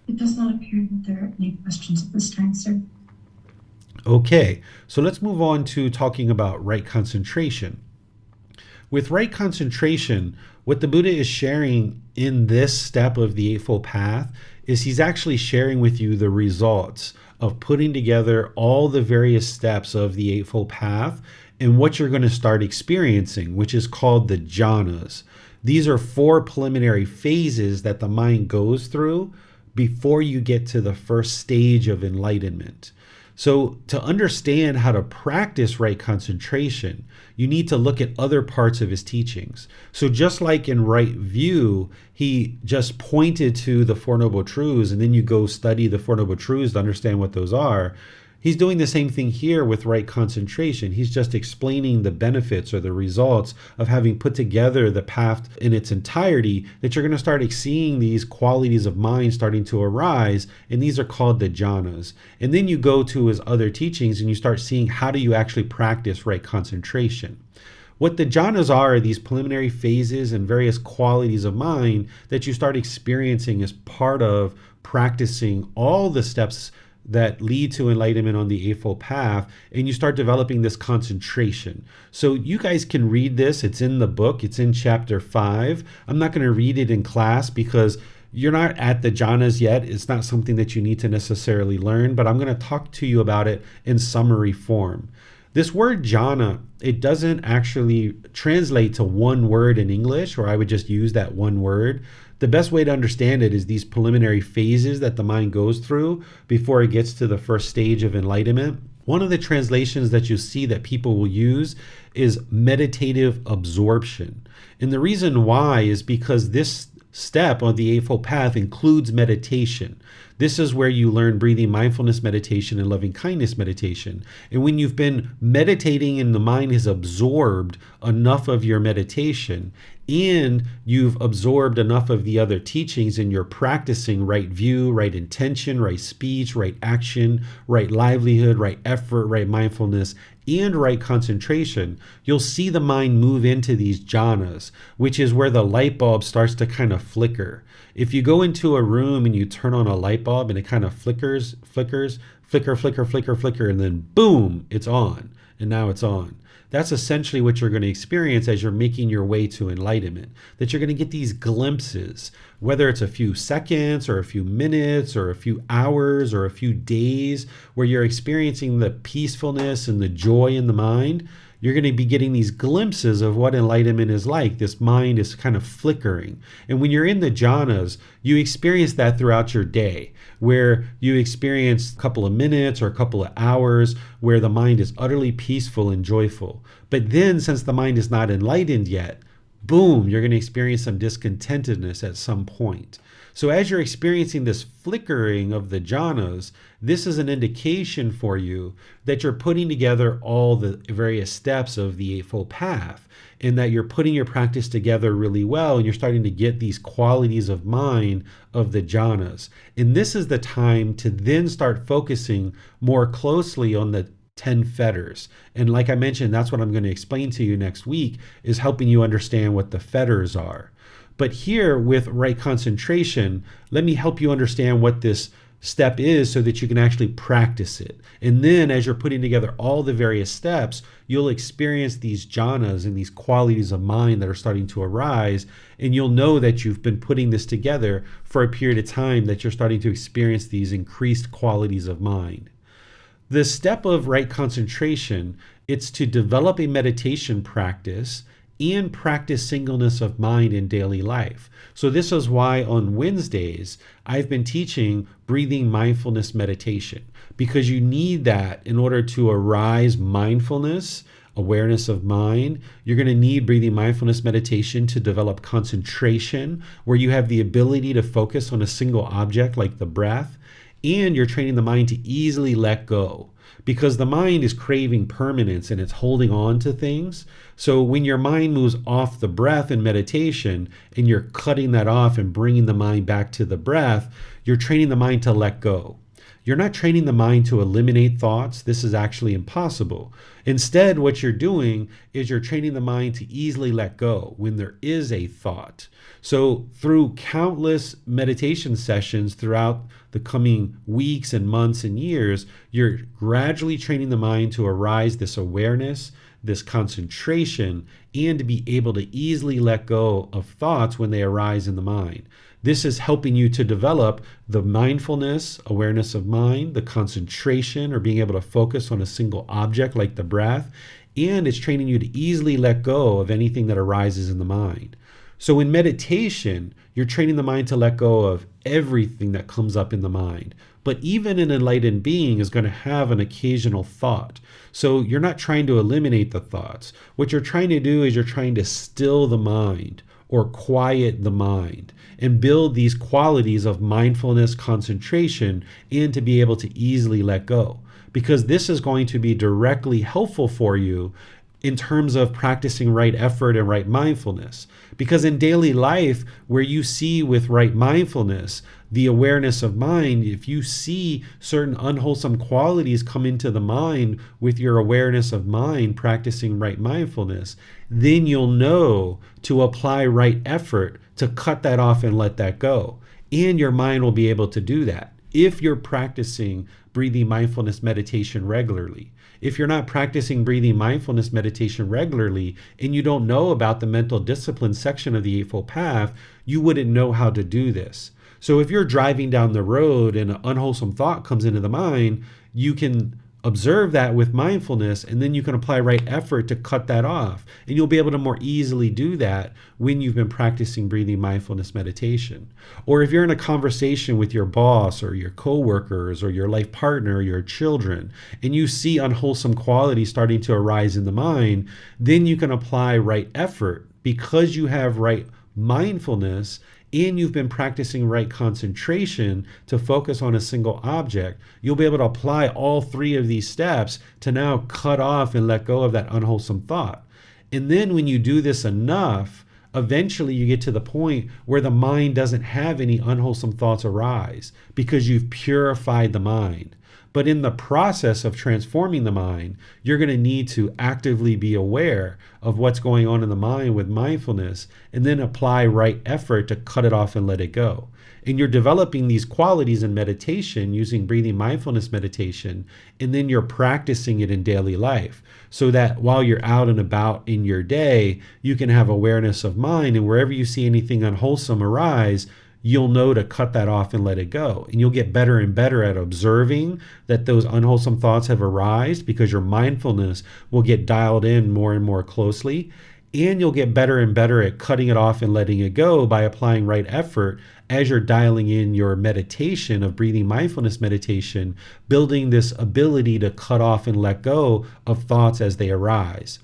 It does not appear that there are any questions at this time, sir. Okay, so let's move on to talking about right concentration. With right concentration, what the Buddha is sharing in this step of the Eightfold Path is he's actually sharing with you the results of putting together all the various steps of the Eightfold Path and what you're going to start experiencing, which is called the jhanas. These are 4 preliminary phases that the mind goes through before you get to the first stage of enlightenment. So to understand how to practice right concentration, you need to look at other parts of his teachings. So just like in Right View, he just pointed to the Four Noble Truths, and then you go study the Four Noble Truths to understand what those are. He's doing the same thing here with right concentration. He's just explaining the benefits or the results of having put together the path in its entirety, that you're going to start seeing these qualities of mind starting to arise, and these are called the jhanas. And then you go to his other teachings and you start seeing how do you actually practice right concentration. What the jhanas are these preliminary phases and various qualities of mind that you start experiencing as part of practicing all the steps that lead to enlightenment on the Eightfold Path, and you start developing this concentration. So you guys can read this. It's in the book. It's in chapter 5. I'm not going to read it in class because you're not at the jhanas yet. It's not something that you need to necessarily learn, but I'm going to talk to you about it in summary form. This word jhana, it doesn't actually translate to one word in English, or I would just use that one word. The best way to understand it is these preliminary phases that the mind goes through before it gets to the first stage of enlightenment. One of the translations that you see that people will use is meditative absorption. And the reason why is because this step on the Eightfold Path includes meditation. This is where you learn breathing mindfulness meditation and loving kindness meditation. And when you've been meditating and the mind has absorbed enough of your meditation, and you've absorbed enough of the other teachings and you're practicing right view, right intention, right speech, right action, right livelihood, right effort, right mindfulness, and right concentration, you'll see the mind move into these jhanas, which is where the light bulb starts to kind of flicker. If you go into a room and you turn on a light bulb and it kind of flickers, flicker, and then boom, it's on. And now it's on. That's essentially what you're going to experience as you're making your way to enlightenment, that you're going to get these glimpses, whether it's a few seconds or a few minutes or a few hours or a few days, where you're experiencing the peacefulness and the joy in the mind. You're going to be getting these glimpses of what enlightenment is like. This mind is kind of flickering. And when you're in the jhanas, you experience that throughout your day, where you experience a couple of minutes or a couple of hours where the mind is utterly peaceful and joyful. But then, since the mind is not enlightened yet, boom, you're going to experience some discontentedness at some point. So as you're experiencing this flickering of the jhanas, this is an indication for you that you're putting together all the various steps of the Eightfold Path, and that you're putting your practice together really well, and you're starting to get these qualities of mind of the jhanas. And this is the time to then start focusing more closely on the 10 fetters. And like I mentioned, that's what I'm going to explain to you next week, is helping you understand what the fetters are. But here with right concentration, let me help you understand what this step is so that you can actually practice it. And then as you're putting together all the various steps, you'll experience these jhanas and these qualities of mind that are starting to arise. And you'll know that you've been putting this together for a period of time, that you're starting to experience these increased qualities of mind. The step of right concentration, it's to develop a meditation practice and practice singleness of mind in daily life. So this is why on Wednesdays, I've been teaching breathing mindfulness meditation, because you need that in order to arise mindfulness, awareness of mind. You're going to need breathing mindfulness meditation to develop concentration, where you have the ability to focus on a single object like the breath, and you're training the mind to easily let go, because the mind is craving permanence and it's holding on to things. So when your mind moves off the breath in meditation and you're cutting that off and bringing the mind back to the breath, you're training the mind to let go. You're not training the mind to eliminate thoughts. This is actually impossible. Instead, what you're doing is you're training the mind to easily let go when there is a thought. So through countless meditation sessions throughout the coming weeks and months and years, you're gradually training the mind to arise this awareness, this concentration, and to be able to easily let go of thoughts when they arise in the mind. This is helping you to develop the mindfulness, awareness of mind, the concentration, or being able to focus on a single object like the breath, and it's training you to easily let go of anything that arises in the mind. So in meditation, you're training the mind to let go of everything that comes up in the mind. But even an enlightened being is going to have an occasional thought. So you're not trying to eliminate the thoughts. What you're trying to do is you're trying to still the mind, or quiet the mind, and build these qualities of mindfulness, concentration, and to be able to easily let go. Because this is going to be directly helpful for you in terms of practicing right effort and right mindfulness. Because in daily life, where you see with right mindfulness, the awareness of mind, if you see certain unwholesome qualities come into the mind with your awareness of mind, practicing right mindfulness, then you'll know to apply right effort to cut that off and let that go. And your mind will be able to do that if you're practicing breathing mindfulness meditation regularly. If you're not practicing breathing mindfulness meditation regularly, and you don't know about the mental discipline section of the Eightfold Path, you wouldn't know how to do this. So if you're driving down the road and an unwholesome thought comes into the mind, you can observe that with mindfulness, and then you can apply right effort to cut that off. And you'll be able to more easily do that when you've been practicing breathing mindfulness meditation. Or if you're in a conversation with your boss or your coworkers or your life partner or your children, and you see unwholesome qualities starting to arise in the mind, then you can apply right effort, because you have right mindfulness and you've been practicing right concentration to focus on a single object. You'll be able to apply all three of these steps to now cut off and let go of that unwholesome thought. And then when you do this enough, eventually you get to the point where the mind doesn't have any unwholesome thoughts arise, because you've purified the mind. But in the process of transforming the mind, you're going to need to actively be aware of what's going on in the mind with mindfulness, and then apply right effort to cut it off and let it go. And you're developing these qualities in meditation using breathing mindfulness meditation, and then you're practicing it in daily life, so that while you're out and about in your day, you can have awareness of mind, and wherever you see anything unwholesome arise, you'll know to cut that off and let it go. And you'll get better and better at observing that those unwholesome thoughts have arisen, because your mindfulness will get dialed in more and more closely. And you'll get better and better at cutting it off and letting it go by applying right effort as you're dialing in your meditation of breathing mindfulness meditation, building this ability to cut off and let go of thoughts as they arise.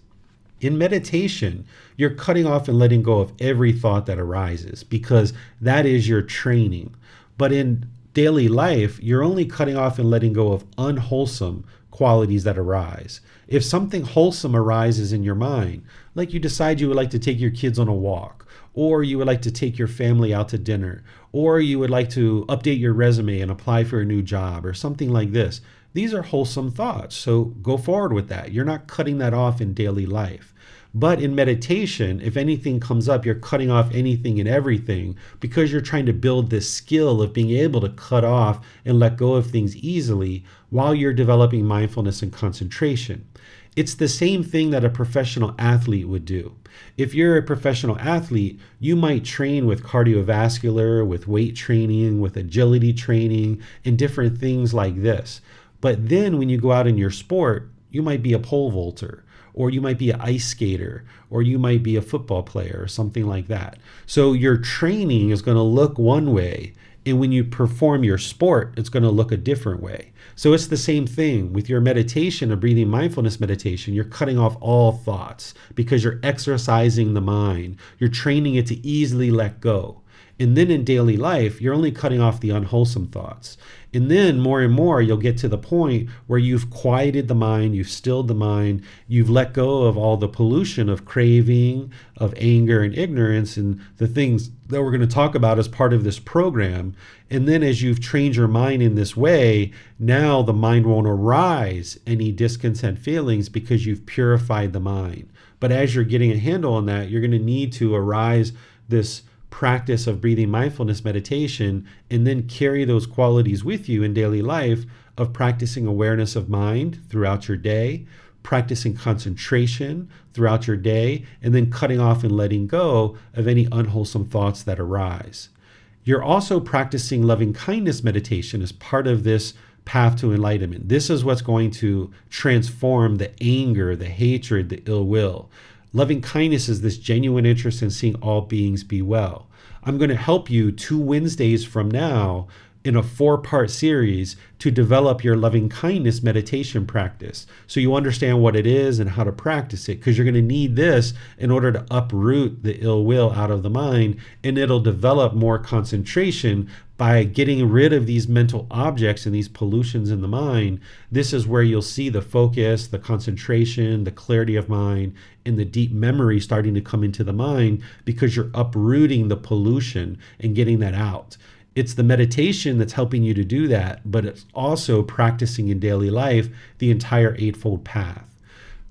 In meditation, you're cutting off and letting go of every thought that arises because that is your training. But in daily life, you're only cutting off and letting go of unwholesome qualities that arise. If something wholesome arises in your mind, like you decide you would like to take your kids on a walk, or you would like to take your family out to dinner, or you would like to update your resume and apply for a new job, or something like this, these are wholesome thoughts. So go forward with that. You're not cutting that off in daily life. But in meditation, if anything comes up, you're cutting off anything and everything because you're trying to build this skill of being able to cut off and let go of things easily while you're developing mindfulness and concentration. It's the same thing that a professional athlete would do. If you're a professional athlete, you might train with cardiovascular, with weight training, with agility training, and different things like this. But then when you go out in your sport, you might be a pole vaulter, or you might be an ice skater, or you might be a football player, or something like that. So your training is going to look one way, and when you perform your sport, it's going to look a different way. So it's the same thing with your meditation, a breathing mindfulness meditation. You're cutting off all thoughts because you're exercising the mind. You're training it to easily let go. And then in daily life, you're only cutting off the unwholesome thoughts. And then more and more, you'll get to the point where you've quieted the mind, you've stilled the mind, you've let go of all the pollution of craving, of anger and ignorance, and the things that we're going to talk about as part of this program. And then as you've trained your mind in this way, now the mind won't arise any discontent feelings because you've purified the mind. But as you're getting a handle on that, you're going to need to arise this practice of breathing mindfulness meditation and then carry those qualities with you in daily life of practicing awareness of mind throughout your day, practicing concentration throughout your day, and then cutting off and letting go of any unwholesome thoughts that arise. You're also practicing loving kindness meditation as part of this path to enlightenment. This is what's going to transform the anger, the hatred, the ill will. Loving kindness is this genuine interest in seeing all beings be well. I'm going to help you 2 Wednesdays from now in a 4-part series to develop your loving kindness meditation practice so you understand what it is and how to practice it, because you're going to need this in order to uproot the ill will out of the mind, and it'll develop more concentration by getting rid of these mental objects and these pollutions in the mind. This is where you'll see the focus, the concentration, the clarity of mind, and the deep memory starting to come into the mind because you're uprooting the pollution and getting that out. It's the meditation that's helping you to do that, but it's also practicing in daily life the entire Eightfold Path.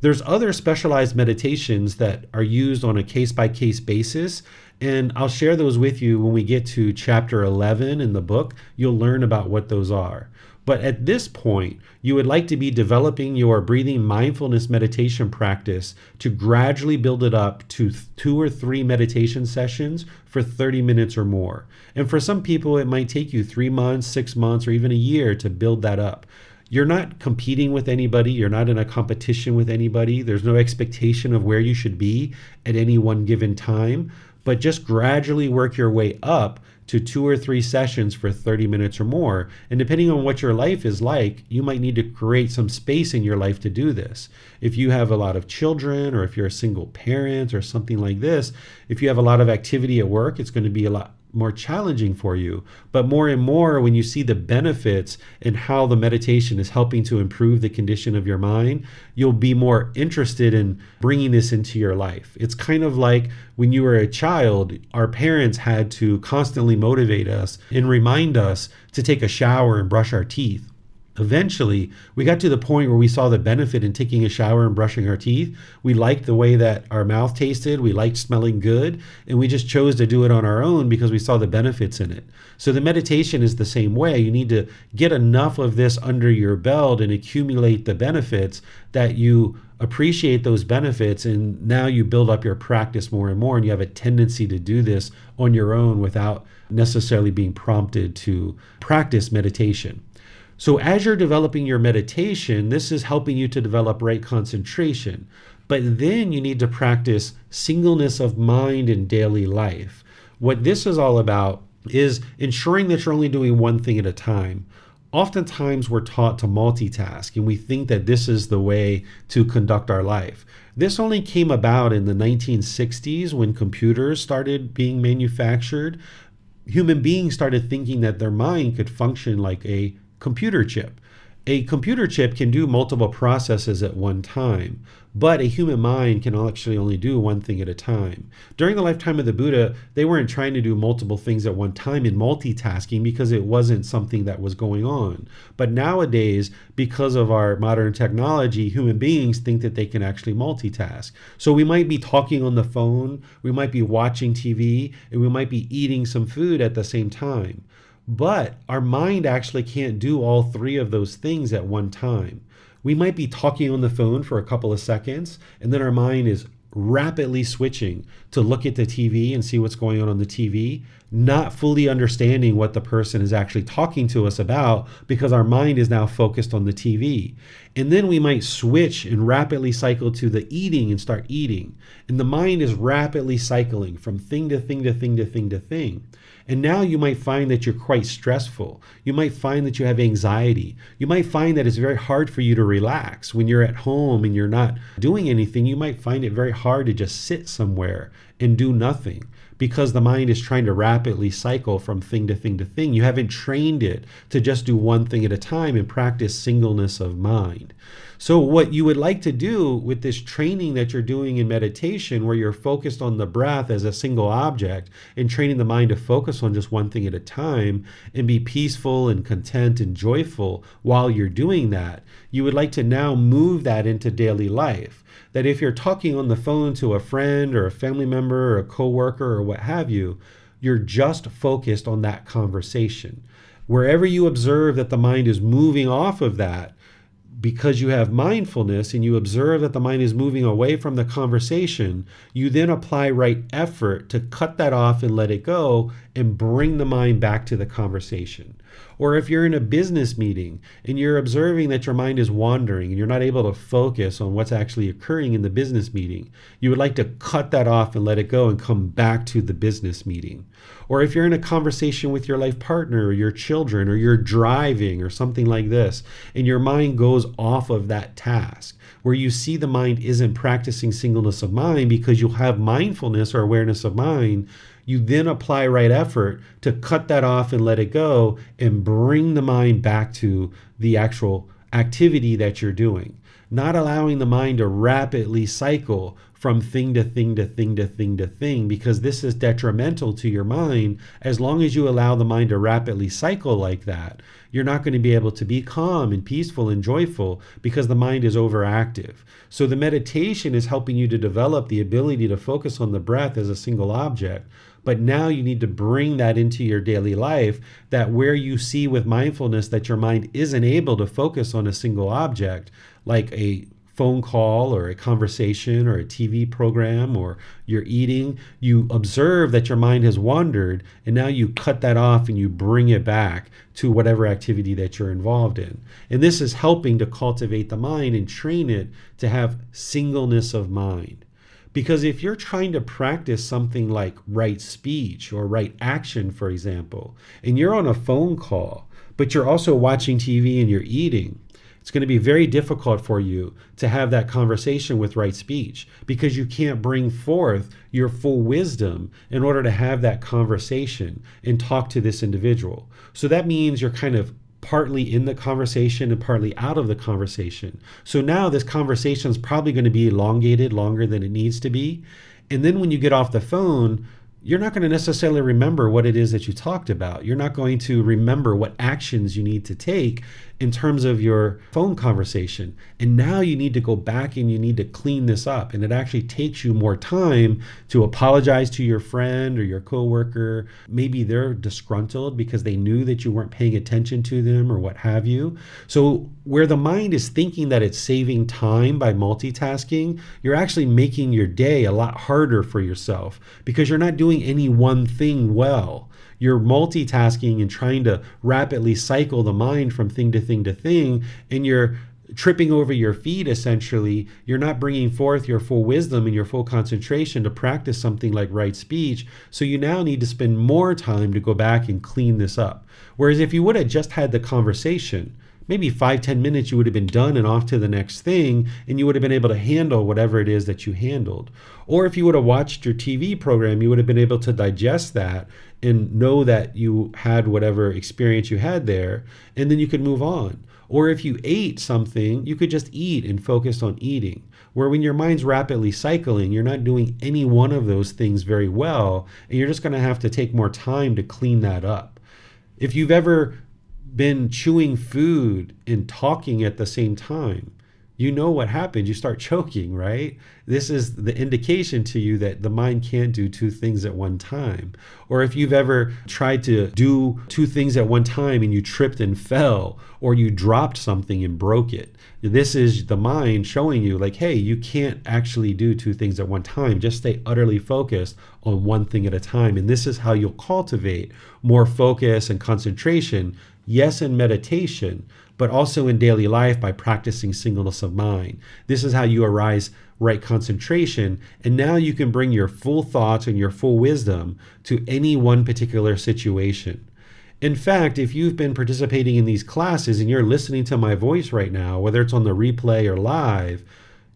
There's other specialized meditations that are used on a case-by-case basis, and I'll share those with you when we get to chapter 11 in the book. You'll learn about what those are. But at this point, you would like to be developing your breathing mindfulness meditation practice to gradually build it up to 2 or 3 meditation sessions for 30 minutes or more. And for some people, it might take you 3 months, 6 months, or even a year to build that up. You're not competing with anybody. You're not in a competition with anybody. There's no expectation of where you should be at any one given time, but just gradually work your way up to 2 or 3 sessions for 30 minutes or more. And depending on what your life is like, you might need to create some space in your life to do this. If you have a lot of children, or if you're a single parent or something like this, if you have a lot of activity at work, it's going to be a lot more challenging for you. But more and more, when you see the benefits and how the meditation is helping to improve the condition of your mind, you'll be more interested in bringing this into your life. It's kind of like when you were a child, our parents had to constantly motivate us and remind us to take a shower and brush our teeth. Eventually, we got to the point where we saw the benefit in taking a shower and brushing our teeth. We liked the way that our mouth tasted. We liked smelling good. And we just chose to do it on our own because we saw the benefits in it. So the meditation is the same way. You need to get enough of this under your belt and accumulate the benefits that you appreciate those benefits. And now you build up your practice more and more. And you have a tendency to do this on your own without necessarily being prompted to practice meditation. So as you're developing your meditation, this is helping you to develop right concentration. But then you need to practice singleness of mind in daily life. What this is all about is ensuring that you're only doing one thing at a time. Oftentimes we're taught to multitask and we think that this is the way to conduct our life. This only came about in the 1960s when computers started being manufactured. Human beings started thinking that their mind could function like a computer chip. A computer chip can do multiple processes at one time, but a human mind can actually only do one thing at a time. During the lifetime of the Buddha, they weren't trying to do multiple things at one time in multitasking because it wasn't something that was going on. But nowadays, because of our modern technology, human beings think that they can actually multitask. So we might be talking on the phone, we might be watching TV, and we might be eating some food at the same time. But our mind actually can't do all three of those things at one time. We might be talking on the phone for a couple of seconds, and then our mind is rapidly switching to look at the TV and see what's going on the TV, not fully understanding what the person is actually talking to us about because our mind is now focused on the TV. And then we might switch and rapidly cycle to the eating and start eating. And the mind is rapidly cycling from thing to thing to thing to thing to thing. And now you might find that you're quite stressful. You might find that you have anxiety. You might find that it's very hard for you to relax. When you're at home and you're not doing anything, you might find it very hard to just sit somewhere and do nothing because the mind is trying to rapidly cycle from thing to thing to thing. You haven't trained it to just do one thing at a time and practice singleness of mind. So what you would like to do with this training that you're doing in meditation, where you're focused on the breath as a single object and training the mind to focus on just one thing at a time and be peaceful and content and joyful while you're doing that, you would like to now move that into daily life. That if you're talking on the phone to a friend or a family member or a coworker or what have you, you're just focused on that conversation. Wherever you observe that the mind is moving off of that, because you have mindfulness and you observe that the mind is moving away from the conversation, you then apply right effort to cut that off and let it go and bring the mind back to the conversation. Or if you're in a business meeting and you're observing that your mind is wandering and you're not able to focus on what's actually occurring in the business meeting, you would like to cut that off and let it go and come back to the business meeting. Or if you're in a conversation with your life partner or your children or you're driving or something like this, and your mind goes off of that task, where you see the mind isn't practicing singleness of mind because you have mindfulness or awareness of mind, you then apply right effort to cut that off and let it go and bring the mind back to the actual activity that you're doing. Not allowing the mind to rapidly cycle from thing to thing to thing to thing to thing, because this is detrimental to your mind. As long as you allow the mind to rapidly cycle like that, you're not going to be able to be calm and peaceful and joyful because the mind is overactive. So the meditation is helping you to develop the ability to focus on the breath as a single object. But now you need to bring that into your daily life, that where you see with mindfulness that your mind isn't able to focus on a single object, like a phone call or a conversation or a TV program or you're eating, you observe that your mind has wandered, and now you cut that off and you bring it back to whatever activity that you're involved in. And this is helping to cultivate the mind and train it to have singleness of mind. Because if you're trying to practice something like right speech or right action, for example, and you're on a phone call, but you're also watching TV and you're eating, it's going to be very difficult for you to have that conversation with right speech because you can't bring forth your full wisdom in order to have that conversation and talk to this individual. So that means you're kind of partly in the conversation and partly out of the conversation. So now this conversation is probably going to be elongated longer than it needs to be. And then when you get off the phone, you're not going to necessarily remember what it is that you talked about. You're not going to remember what actions you need to take in terms of your phone conversation. And now you need to go back and you need to clean this up. And it actually takes you more time to apologize to your friend or your coworker. Maybe they're disgruntled because they knew that you weren't paying attention to them or what have you. So where the mind is thinking that it's saving time by multitasking, you're actually making your day a lot harder for yourself because you're not doing any one thing well. You're multitasking and trying to rapidly cycle the mind from thing to thing to thing, and you're tripping over your feet, essentially, you're not bringing forth your full wisdom and your full concentration to practice something like right speech. So you now need to spend more time to go back and clean this up. Whereas if you would have just had the conversation, maybe 5-10 minutes, you would have been done and off to the next thing, and you would have been able to handle whatever it is that you handled. Or if you would have watched your TV program, you would have been able to digest that and know that you had whatever experience you had there, and then you could move on. Or if you ate something, you could just eat and focus on eating. Where when your mind's rapidly cycling, you're not doing any one of those things very well, and you're just going to have to take more time to clean that up. If you've ever been chewing food and talking at the same time, you know what happens. You start choking, right? This is the indication to you that the mind can't do two things at one time. Or if you've ever tried to do two things at one time and you tripped and fell, or you dropped something and broke it, this is the mind showing you like, hey, you can't actually do two things at one time. Just stay utterly focused on one thing at a time. And this is how you'll cultivate more focus and concentration. Yes, in meditation, but also in daily life by practicing singleness of mind. This is how you arise right concentration. And now you can bring your full thoughts and your full wisdom to any one particular situation. In fact, if you've been participating in these classes and you're listening to my voice right now, whether it's on the replay or live,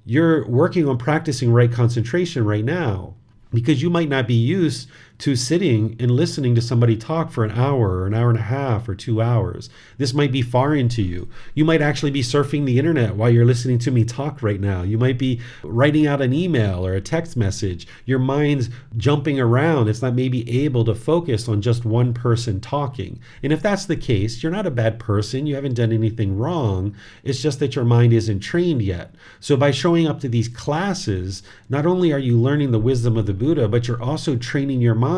you're working on practicing right concentration right now, because you might not be used to sitting and listening to somebody talk for an hour or an hour and a half or 2 hours. This might be foreign to you. You might actually be surfing the internet while you're listening to me talk right now. You might be writing out an email or a text message. Your mind's jumping around. It's not maybe able to focus on just one person talking. And if that's the case, you're not a bad person. You haven't done anything wrong. It's just that your mind isn't trained yet. So by showing up to these classes, not only are you learning the wisdom of the Buddha, but you're also training your mind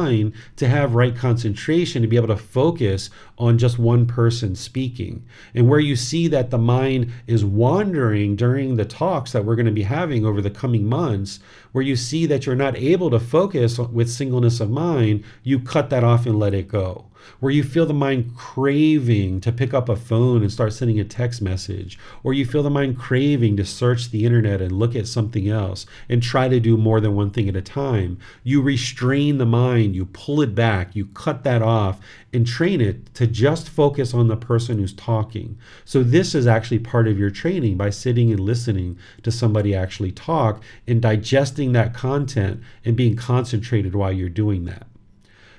to have right concentration, to be able to focus on just one person speaking. And where you see that the mind is wandering during the talks that we're going to be having over the coming months, where you see that you're not able to focus with singleness of mind, you cut that off and let it go. Where you feel the mind craving to pick up a phone and start sending a text message, or you feel the mind craving to search the internet and look at something else and try to do more than one thing at a time, you restrain the mind, you pull it back, you cut that off and train it to just focus on the person who's talking. So this is actually part of your training by sitting and listening to somebody actually talk and digesting that content and being concentrated while you're doing that.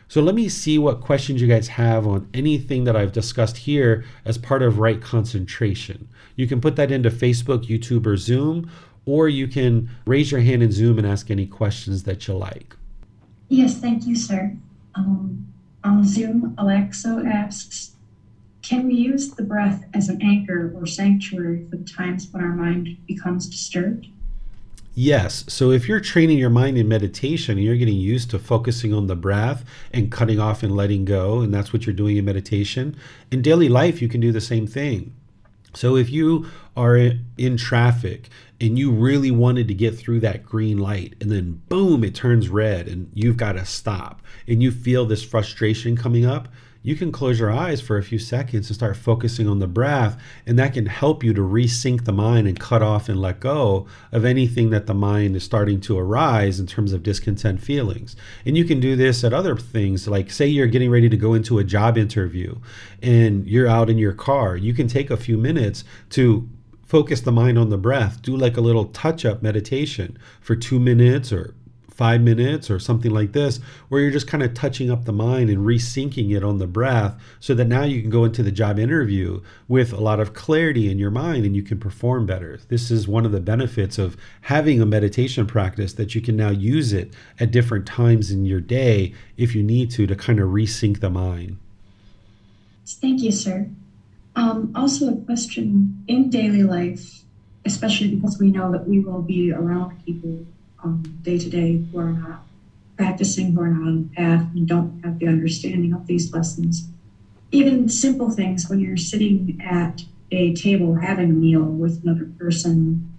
So let me see what questions you guys have on anything that I've discussed here as part of right concentration. You can put that into Facebook, YouTube, or Zoom, or you can raise your hand in Zoom and ask any questions that you like. Yes, thank you, sir. On Zoom, Alexo asks, can we use the breath as an anchor or sanctuary for the times when our mind becomes disturbed? Yes. So if you're training your mind in meditation and you're getting used to focusing on the breath and cutting off and letting go, and that's what you're doing in meditation, in daily life, you can do the same thing. So if you are in traffic and you really wanted to get through that green light and then boom, it turns red and you've got to stop and you feel this frustration coming up, you can close your eyes for a few seconds and start focusing on the breath, and that can help you to resync the mind and cut off and let go of anything that the mind is starting to arise in terms of discontent feelings. And you can do this at other things, like say you're getting ready to go into a job interview and you're out in your car. You can take a few minutes to focus the mind on the breath, do like a little touch-up meditation for 2 minutes or 5 minutes or something like this, where you're just kind of touching up the mind and resyncing it on the breath so that now you can go into the job interview with a lot of clarity in your mind and you can perform better. This is one of the benefits of having a meditation practice, that you can now use it at different times in your day if you need to kind of resync the mind. Thank you, sir. Also a question, in daily life, especially because we know that we will be around people day to day who are not practicing, who are not on the path and don't have the understanding of these lessons. Even simple things, when you're sitting at a table having a meal with another person,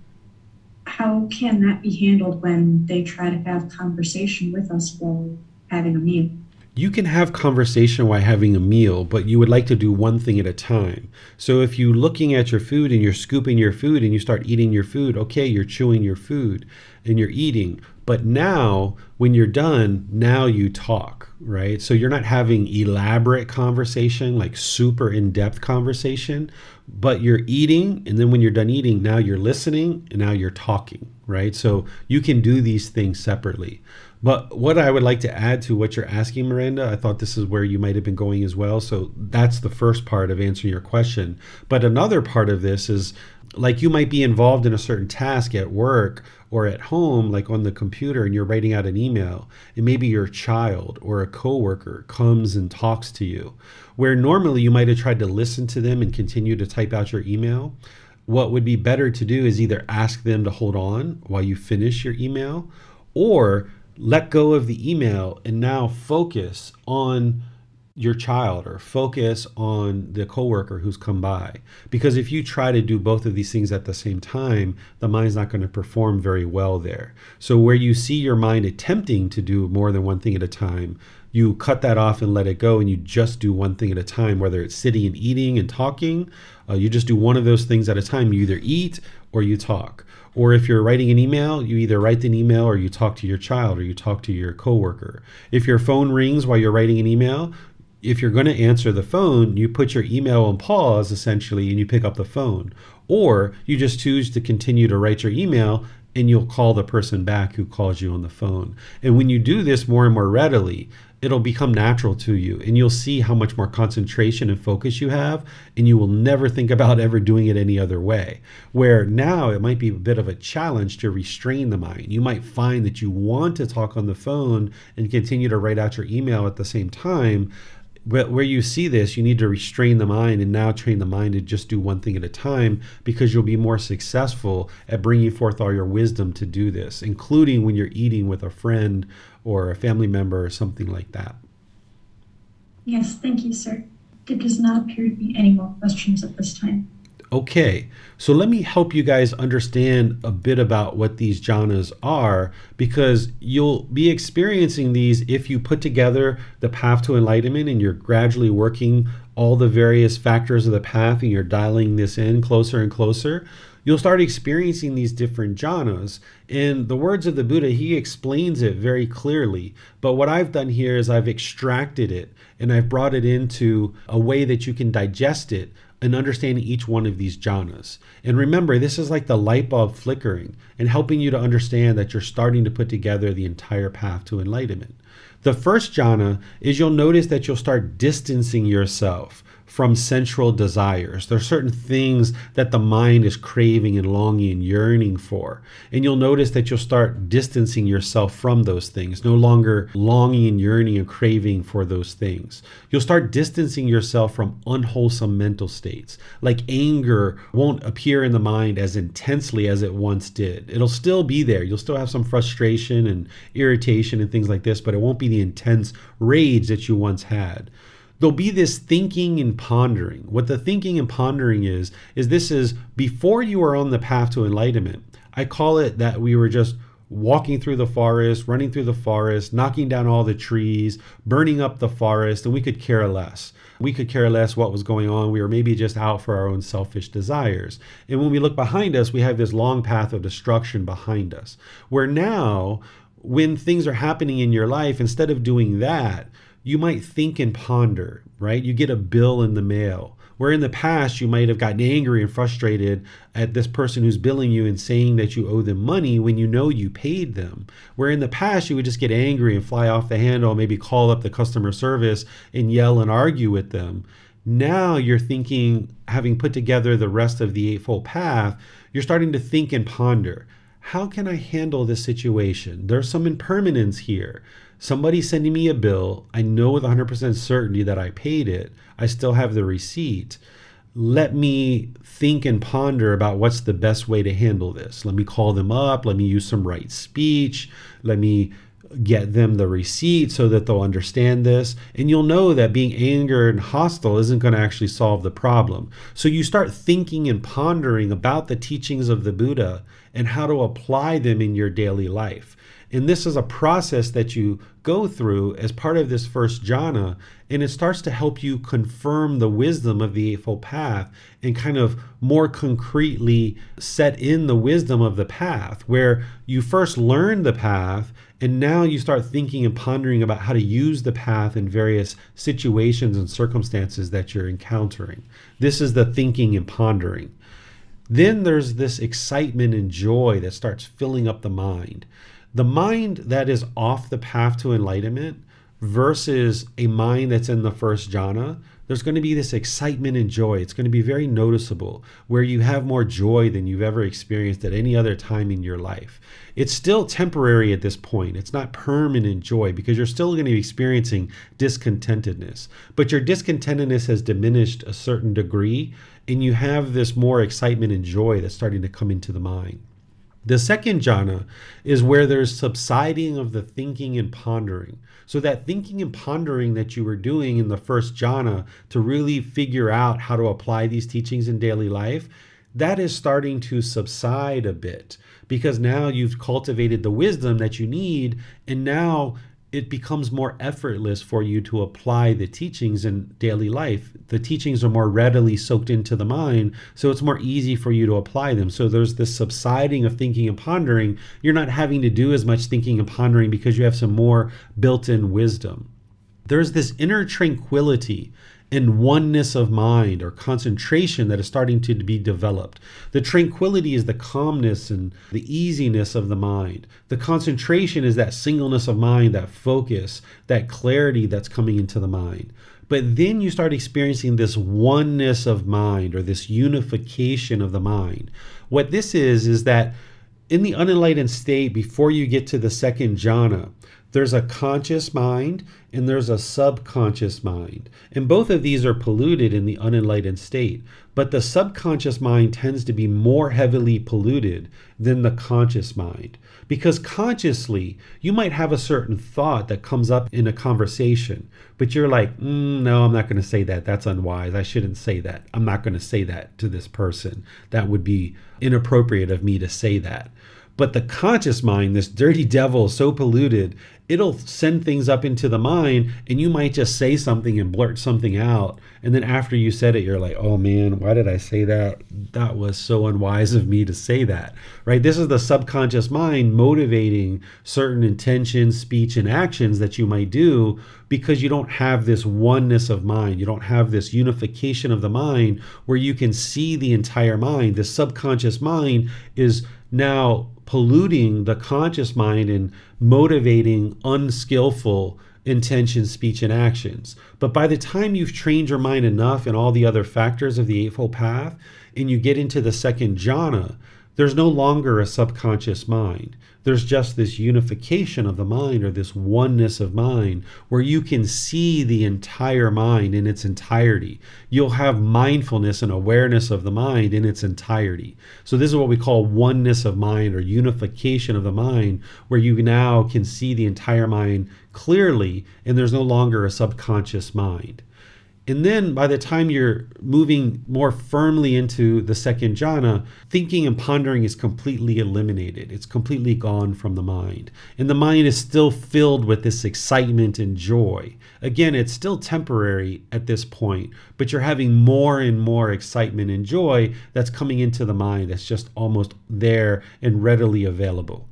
how can that be handled when they try to have conversation with us while having a meal? You can have conversation while having a meal, but you would like to do one thing at a time. So if you're looking at your food and you're scooping your food and you start eating your food, okay, you're chewing your food and you're eating. But now, when you're done, now you talk, right? So you're not having elaborate conversation, like super in-depth conversation, but you're eating. And then when you're done eating, now you're listening and now you're talking, right? So you can do these things separately. But what I would like to add to what you're asking, Miranda, I thought this is where you might have been going as well. So that's the first part of answering your question. But another part of this is, like, you might be involved in a certain task at work or at home, like on the computer, and you're writing out an email, and maybe your child or a coworker comes and talks to you, where normally you might have tried to listen to them and continue to type out your email. What would be better to do is either ask them to hold on while you finish your email, or let go of the email and now focus on your child or focus on the coworker who's come by. Because if you try to do both of these things at the same time, the mind's not going to perform very well there. So where you see your mind attempting to do more than one thing at a time, you cut that off and let it go, and you just do one thing at a time, whether it's sitting and eating and talking. You just do one of those things at a time. You either eat or you talk. Or if you're writing an email, you either write an email or you talk to your child or you talk to your coworker. If your phone rings while you're writing an email, if you're going to answer the phone, you put your email on pause essentially and you pick up the phone. Or you just choose to continue to write your email and you'll call the person back who calls you on the phone. And when you do this more and more readily, it'll become natural to you, and you'll see how much more concentration and focus you have, and you will never think about ever doing it any other way. Where now it might be a bit of a challenge to restrain the mind. You might find that you want to talk on the phone and continue to write out your email at the same time. But where you see this, you need to restrain the mind and now train the mind to just do one thing at a time, because you'll be more successful at bringing forth all your wisdom to do this, including when you're eating with a friend or a family member or something like that. Yes, thank you, sir. There does not appear to be any more questions at this time. Okay, so let me help you guys understand a bit about what these jhanas are, because you'll be experiencing these if you put together the path to enlightenment and you're gradually working all the various factors of the path and you're dialing this in closer and closer. You'll start experiencing these different jhanas. In the words of the Buddha, he explains it very clearly. But what I've done here is I've extracted it and I've brought it into a way that you can digest it and understanding each one of these jhanas. And remember, this is like the light bulb flickering and helping you to understand that you're starting to put together the entire path to enlightenment. The first jhana is you'll notice that you'll start distancing yourself from sensual desires. There are certain things that the mind is craving and longing and yearning for. And you'll notice that you'll start distancing yourself from those things, no longer longing and yearning and craving for those things. You'll start distancing yourself from unwholesome mental states. Like anger won't appear in the mind as intensely as it once did. It'll still be there. You'll still have some frustration and irritation and things like this, but it won't be the intense rage that you once had. There'll be this thinking and pondering. What the thinking and pondering is this is before you are on the path to enlightenment. I call it that we were just walking through the forest, running through the forest, knocking down all the trees, burning up the forest, and we could care less. We could care less what was going on. We were maybe just out for our own selfish desires. And when we look behind us, we have this long path of destruction behind us. Where now, when things are happening in your life, instead of doing that, you might think and ponder, right? You get a bill in the mail, where in the past you might have gotten angry and frustrated at this person who's billing you and saying that you owe them money when you know you paid them. Where in the past you would just get angry and fly off the handle, maybe call up the customer service and yell and argue with them. Now you're thinking, having put together the rest of the Eightfold Path, you're starting to think and ponder, how can I handle this situation? There's some impermanence here. Somebody's sending me a bill. I know with 100% certainty that I paid it. I still have the receipt. Let me think and ponder about what's the best way to handle this. Let me call them up. Let me use some right speech. Let me get them the receipt so that they'll understand this. And you'll know that being angered and hostile isn't going to actually solve the problem. So you start thinking and pondering about the teachings of the Buddha and how to apply them in your daily life. And this is a process that you go through as part of this first jhana, and it starts to help you confirm the wisdom of the Eightfold Path and kind of more concretely set in the wisdom of the path, where you first learn the path and now you start thinking and pondering about how to use the path in various situations and circumstances that you're encountering. This is the thinking and pondering. Then there's this excitement and joy that starts filling up the mind. The mind that is off the path to enlightenment versus a mind that's in the first jhana, there's going to be this excitement and joy. It's going to be very noticeable, where you have more joy than you've ever experienced at any other time in your life. It's still temporary at this point. It's not permanent joy, because you're still going to be experiencing discontentedness. But your discontentedness has diminished a certain degree, and you have this more excitement and joy that's starting to come into the mind. The second jhana is where there's subsiding of the thinking and pondering. So that thinking and pondering that you were doing in the first jhana to really figure out how to apply these teachings in daily life, that is starting to subside a bit, because now you've cultivated the wisdom that you need, and now it becomes more effortless for you to apply the teachings in daily life. The teachings are more readily soaked into the mind, so it's more easy for you to apply them. So there's this subsiding of thinking and pondering. You're not having to do as much thinking and pondering because you have some more built-in wisdom. There's this inner tranquility and oneness of mind, or concentration, that is starting to be developed. The tranquility is the calmness and the easiness of the mind. The concentration is that singleness of mind, that focus, that clarity that's coming into the mind. But then you start experiencing this oneness of mind, or this unification of the mind. What this is that in the unenlightened state, before you get to the second jhana, there's a conscious mind and there's a subconscious mind. And both of these are polluted in the unenlightened state. But the subconscious mind tends to be more heavily polluted than the conscious mind. Because consciously, you might have a certain thought that comes up in a conversation, but you're like, no, I'm not going to say that. That's unwise. I shouldn't say that. I'm not going to say that to this person. That would be inappropriate of me to say that. But the conscious mind, this dirty devil, so polluted, it'll send things up into the mind, and you might just say something and blurt something out. And then after you said it, you're like, oh man, why did I say that? That was so unwise of me to say that, right? This is the subconscious mind motivating certain intentions, speech, and actions that you might do, because you don't have this oneness of mind. You don't have this unification of the mind where you can see the entire mind. The subconscious mind is now polluting the conscious mind and motivating unskillful intentions, speech, and actions. But by the time you've trained your mind enough in all the other factors of the Eightfold Path, and you get into the second jhana, there's no longer a subconscious mind. There's just this unification of the mind, or this oneness of mind, where you can see the entire mind in its entirety. You'll have mindfulness and awareness of the mind in its entirety. So this is what we call oneness of mind, or unification of the mind, where you now can see the entire mind clearly, and there's no longer a subconscious mind. And then by the time you're moving more firmly into the second jhana, thinking and pondering is completely eliminated. It's completely gone from the mind. And the mind is still filled with this excitement and joy. Again, it's still temporary at this point, but you're having more and more excitement and joy that's coming into the mind, that's just almost there and readily available.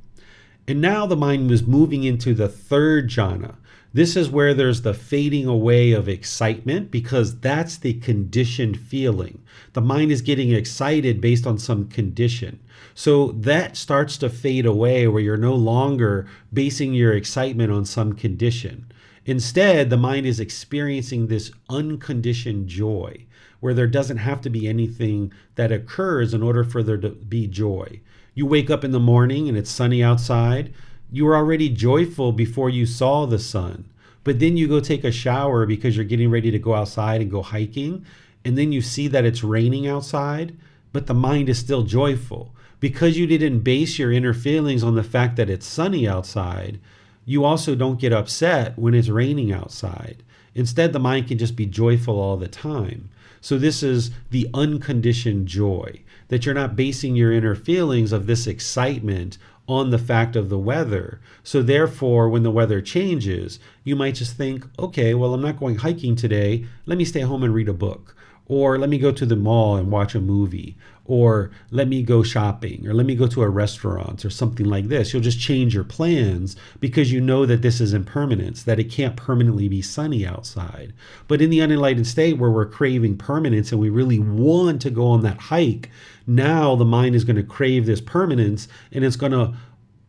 And now the mind was moving into the third jhana. This is where there's the fading away of excitement, because that's the conditioned feeling. The mind is getting excited based on some condition. So that starts to fade away, where you're no longer basing your excitement on some condition. Instead, the mind is experiencing this unconditioned joy, where there doesn't have to be anything that occurs in order for there to be joy. You wake up in the morning and it's sunny outside. You were already joyful before you saw the sun. But then you go take a shower because you're getting ready to go outside and go hiking. And then you see that it's raining outside, but the mind is still joyful. Because you didn't base your inner feelings on the fact that it's sunny outside, you also don't get upset when it's raining outside. Instead, the mind can just be joyful all the time. So this is the unconditioned joy, that you're not basing your inner feelings of this excitement on the fact of the weather. So therefore, when the weather changes, you might just think, okay, well, I'm not going hiking today. Let me stay home and read a book. Or let me go to the mall and watch a movie. Or let me go shopping. Or let me go to a restaurant or something like this. You'll just change your plans because you know that this is impermanence, that it can't permanently be sunny outside. But in the unenlightened state where we're craving permanence and we really want to go on that hike, now the mind is going to crave this permanence, and it's going to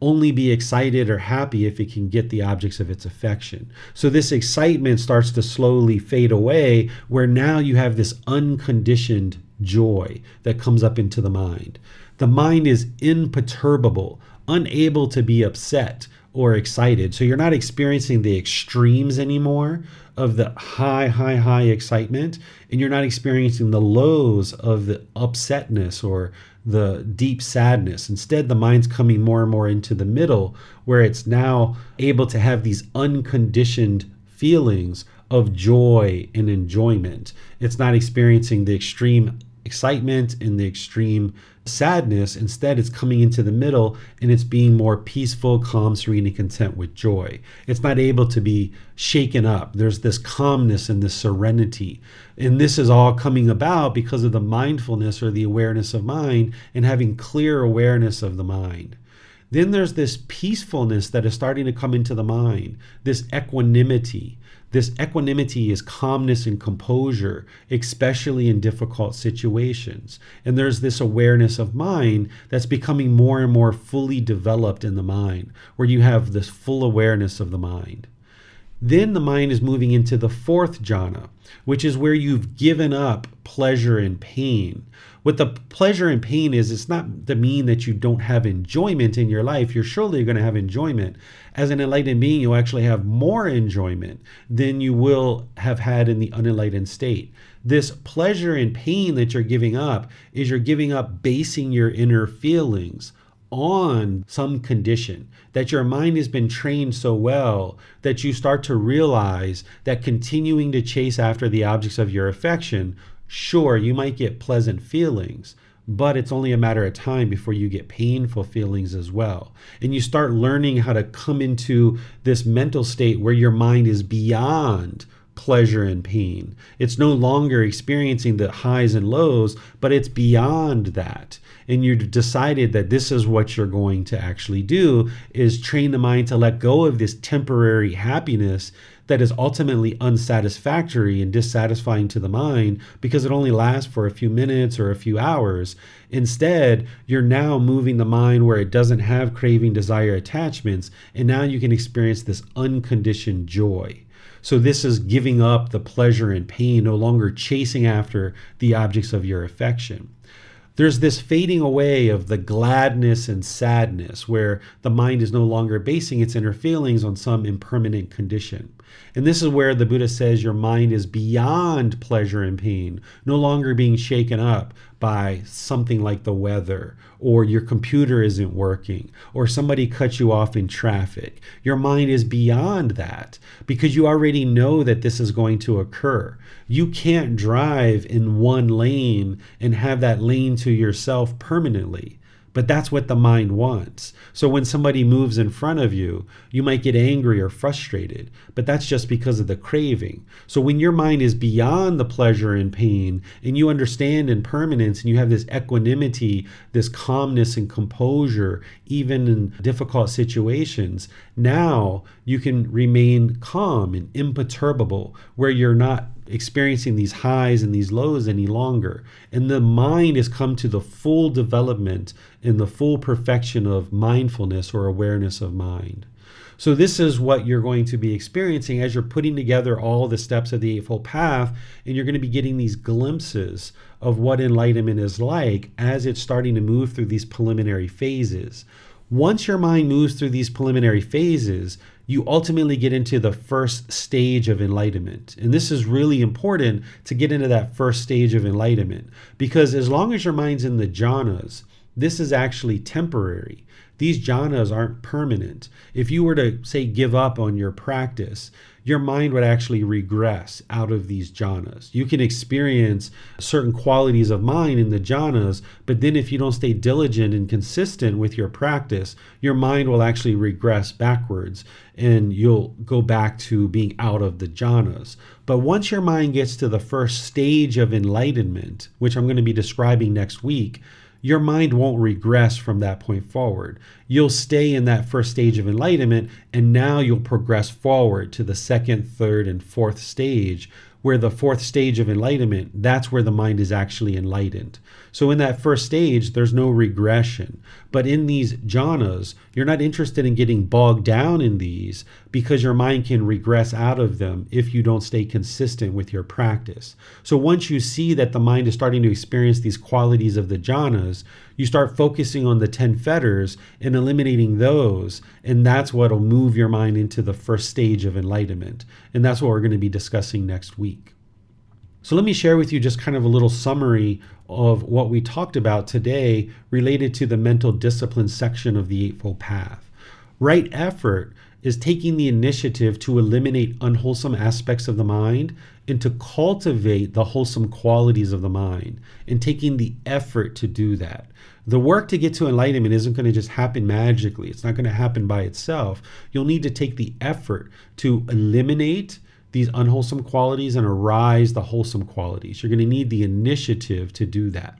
only be excited or happy if it can get the objects of its affection. So this excitement starts to slowly fade away, where now you have this unconditioned joy that comes up into the mind. The mind is imperturbable, unable to be upset or excited. So you're not experiencing the extremes anymore of the high excitement, and you're not experiencing the lows of the upsetness or the deep sadness. Instead, the mind's coming more and more into the middle, where it's now able to have these unconditioned feelings of joy and enjoyment. It's not experiencing the extreme excitement and the extreme sadness. Instead, it's coming into the middle, and it's being more peaceful, calm, serene, and content with joy. It's not able to be shaken up. There's this calmness and this serenity. And this is all coming about because of the mindfulness, or the awareness of mind, and having clear awareness of the mind. Then there's this peacefulness that is starting to come into the mind, this equanimity. This equanimity is calmness and composure, especially in difficult situations. And there's this awareness of mind that's becoming more and more fully developed in the mind, where you have this full awareness of the mind. Then the mind is moving into the fourth jhana, which is where you've given up pleasure and pain. What the pleasure and pain is, it's not to mean that you don't have enjoyment in your life. You're surely going to have enjoyment. As an enlightened being, you'll actually have more enjoyment than you will have had in the unenlightened state. This pleasure and pain that you're giving up is you're giving up basing your inner feelings on some condition, that your mind has been trained so well that you start to realize that continuing to chase after the objects of your affection, sure, you might get pleasant feelings, but it's only a matter of time before you get painful feelings as well. And you start learning how to come into this mental state where your mind is beyond pleasure and pain. It's no longer experiencing the highs and lows, but it's beyond that. And you've decided that this is what you're going to actually do, is train the mind to let go of this temporary happiness that is ultimately unsatisfactory and dissatisfying to the mind because it only lasts for a few minutes or a few hours. Instead, you're now moving the mind where it doesn't have craving, desire, attachments, and now you can experience this unconditioned joy. So this is giving up the pleasure and pain, no longer chasing after the objects of your affection. There's this fading away of the gladness and sadness, where the mind is no longer basing its inner feelings on some impermanent condition. And this is where the Buddha says your mind is beyond pleasure and pain, no longer being shaken up by something like the weather, or your computer isn't working, or somebody cut you off in traffic. Your mind is beyond that because you already know that this is going to occur. You can't drive in one lane and have that lane to yourself permanently. But that's what the mind wants. So when somebody moves in front of you, you might get angry or frustrated, but that's just because of the craving. So when your mind is beyond the pleasure and pain, and you understand impermanence, and you have this equanimity, this calmness and composure, even in difficult situations, now you can remain calm and imperturbable, where you're not experiencing these highs and these lows any longer. And the mind has come to the full development and the full perfection of mindfulness, or awareness of mind. So this is what you're going to be experiencing as you're putting together all the steps of the Eightfold Path, and you're going to be getting these glimpses of what enlightenment is like as it's starting to move through these preliminary phases. Once your mind moves through these preliminary phases, you ultimately get into the first stage of enlightenment. And this is really important to get into that first stage of enlightenment, because as long as your mind's in the jhanas, this is actually temporary. These jhanas aren't permanent. If you were to, say, give up on your practice, your mind would actually regress out of these jhanas. You can experience certain qualities of mind in the jhanas, but then if you don't stay diligent and consistent with your practice, your mind will actually regress backwards and you'll go back to being out of the jhanas. But once your mind gets to the first stage of enlightenment, which I'm going to be describing next week, your mind won't regress from that point forward. You'll stay in that first stage of enlightenment, and now you'll progress forward to the second, third, and fourth stage, where the fourth stage of enlightenment, that's where the mind is actually enlightened. So in that first stage, there's no regression. But in these jhanas, you're not interested in getting bogged down in these because your mind can regress out of them if you don't stay consistent with your practice. So once you see that the mind is starting to experience these qualities of the jhanas, you start focusing on the 10 fetters and eliminating those, and that's what will move your mind into the first stage of enlightenment. And that's what we're going to be discussing next week. So let me share with you just kind of a little summary of what we talked about today related to the mental discipline section of the Eightfold Path. Right effort is taking the initiative to eliminate unwholesome aspects of the mind and to cultivate the wholesome qualities of the mind, and taking the effort to do that. The work to get to enlightenment isn't going to just happen magically. It's not going to happen by itself. You'll need to take the effort to eliminate these unwholesome qualities and arise the wholesome qualities. You're going to need the initiative to do that.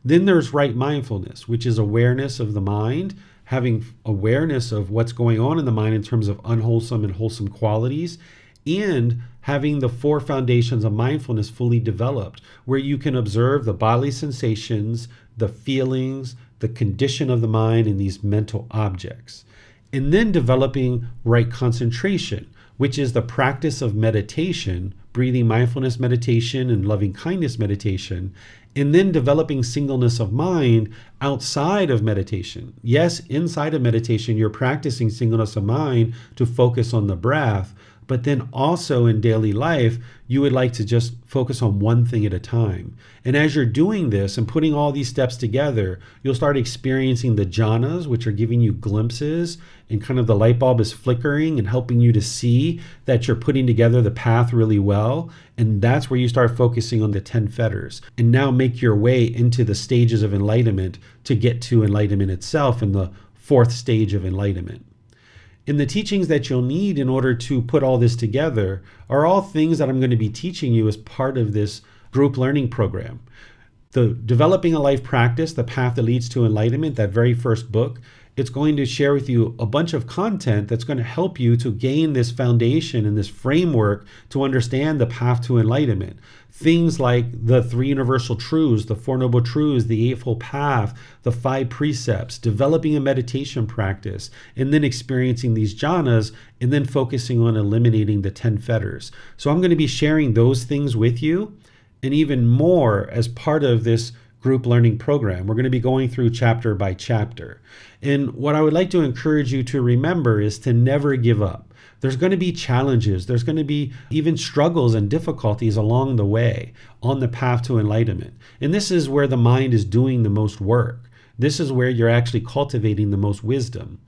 Then there's right mindfulness, which is awareness of the mind, having awareness of what's going on in the mind in terms of unwholesome and wholesome qualities, and having the 4 foundations of mindfulness fully developed, where you can observe the bodily sensations, the feelings, the condition of the mind, and these mental objects. And then developing right concentration, which is the practice of meditation, breathing mindfulness meditation and loving kindness meditation, and then developing singleness of mind outside of meditation. Yes, inside of meditation, you're practicing singleness of mind to focus on the breath, but then also in daily life, you would like to just focus on one thing at a time. And as you're doing this and putting all these steps together, you'll start experiencing the jhanas, which are giving you glimpses, and kind of the light bulb is flickering and helping you to see that you're putting together the path really well. And that's where you start focusing on the 10 fetters, and now make your way into the stages of enlightenment to get to enlightenment itself in the 4th stage of enlightenment. And the teachings that you'll need in order to put all this together are all things that I'm going to be teaching you as part of this group learning program. The Developing a Life Practice, The Path That Leads to Enlightenment, that very first book, it's going to share with you a bunch of content that's going to help you to gain this foundation and this framework to understand the path to enlightenment. Things like the 3 universal truths, the 4 noble truths, the Eightfold Path, the 5 precepts, developing a meditation practice, and then experiencing these jhanas, and then focusing on eliminating the 10 fetters. So I'm going to be sharing those things with you, and even more as part of this group learning program. We're going to be going through chapter by chapter. And what I would like to encourage you to remember is to never give up. There's going to be challenges. There's going to be even struggles and difficulties along the way on the path to enlightenment. And this is where the mind is doing the most work. This is where you're actually cultivating the most wisdom.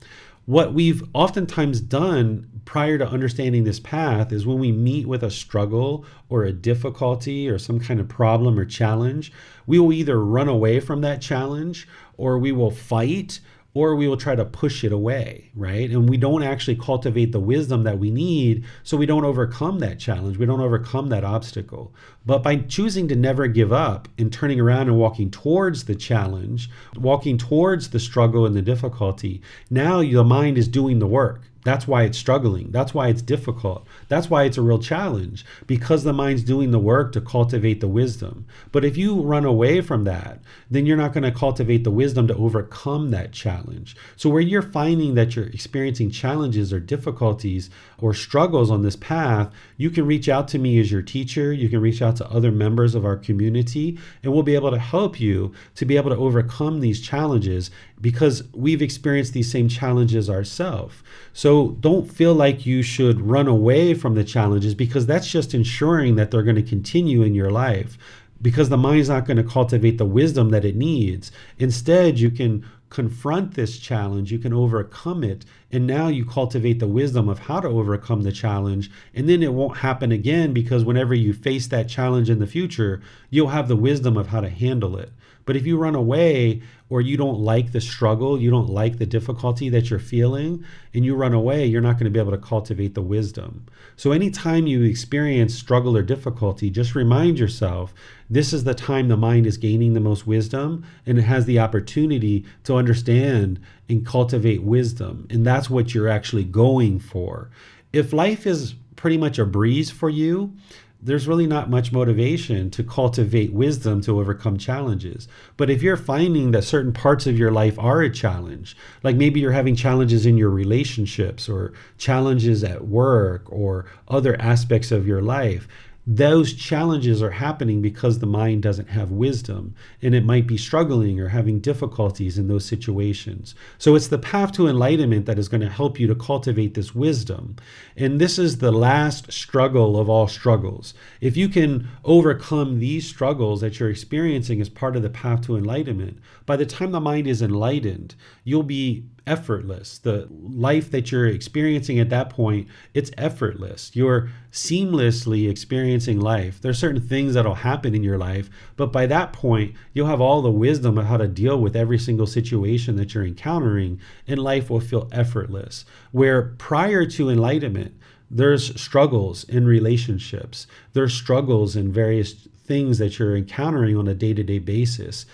What we've oftentimes done prior to understanding this path is when we meet with a struggle or a difficulty or some kind of problem or challenge, we will either run away from that challenge, or we will fight, or we will try to push it away, right? And we don't actually cultivate the wisdom that we need, so we don't overcome that challenge. We don't overcome that obstacle. But by choosing to never give up and turning around and walking towards the challenge, walking towards the struggle and the difficulty, now your mind is doing the work. That's why it's struggling. That's why it's difficult. That's why it's a real challenge, because the mind's doing the work to cultivate the wisdom. But if you run away from that, then you're not going to cultivate the wisdom to overcome that challenge. So where you're finding that you're experiencing challenges or difficulties or struggles on this path, you can reach out to me as your teacher. You can reach out to other members of our community, and we'll be able to help you to be able to overcome these challenges, because we've experienced these same challenges ourselves. So don't feel like you should run away from the challenges, because that's just ensuring that they're going to continue in your life, because the mind's not going to cultivate the wisdom that it needs. Instead, you can confront this challenge, you can overcome it. And now you cultivate the wisdom of how to overcome the challenge. And then it won't happen again, because whenever you face that challenge in the future, you'll have the wisdom of how to handle it. But if you run away, or you don't like the struggle, you don't like the difficulty that you're feeling, and you run away, you're not going to be able to cultivate the wisdom. So anytime you experience struggle or difficulty, just remind yourself, this is the time the mind is gaining the most wisdom, and it has the opportunity to understand and cultivate wisdom. And that's what you're actually going for. If life is pretty much a breeze for you, there's really not much motivation to cultivate wisdom to overcome challenges. But if you're finding that certain parts of your life are a challenge, like maybe you're having challenges in your relationships, or challenges at work, or other aspects of your life, those challenges are happening because the mind doesn't have wisdom, and it might be struggling or having difficulties in those situations. So it's the path to enlightenment that is going to help you to cultivate this wisdom. And this is the last struggle of all struggles. If you can overcome these struggles that you're experiencing as part of the path to enlightenment, by the time the mind is enlightened, you'll be effortless. The life that you're experiencing at that point, it's effortless. You're seamlessly experiencing life. There's certain things that'll happen in your life, but by that point, you'll have all the wisdom of how to deal with every single situation that you're encountering, and life will feel effortless. Where prior to enlightenment, there's struggles in relationships. There's struggles in various things that you're encountering on a day-to-day basis.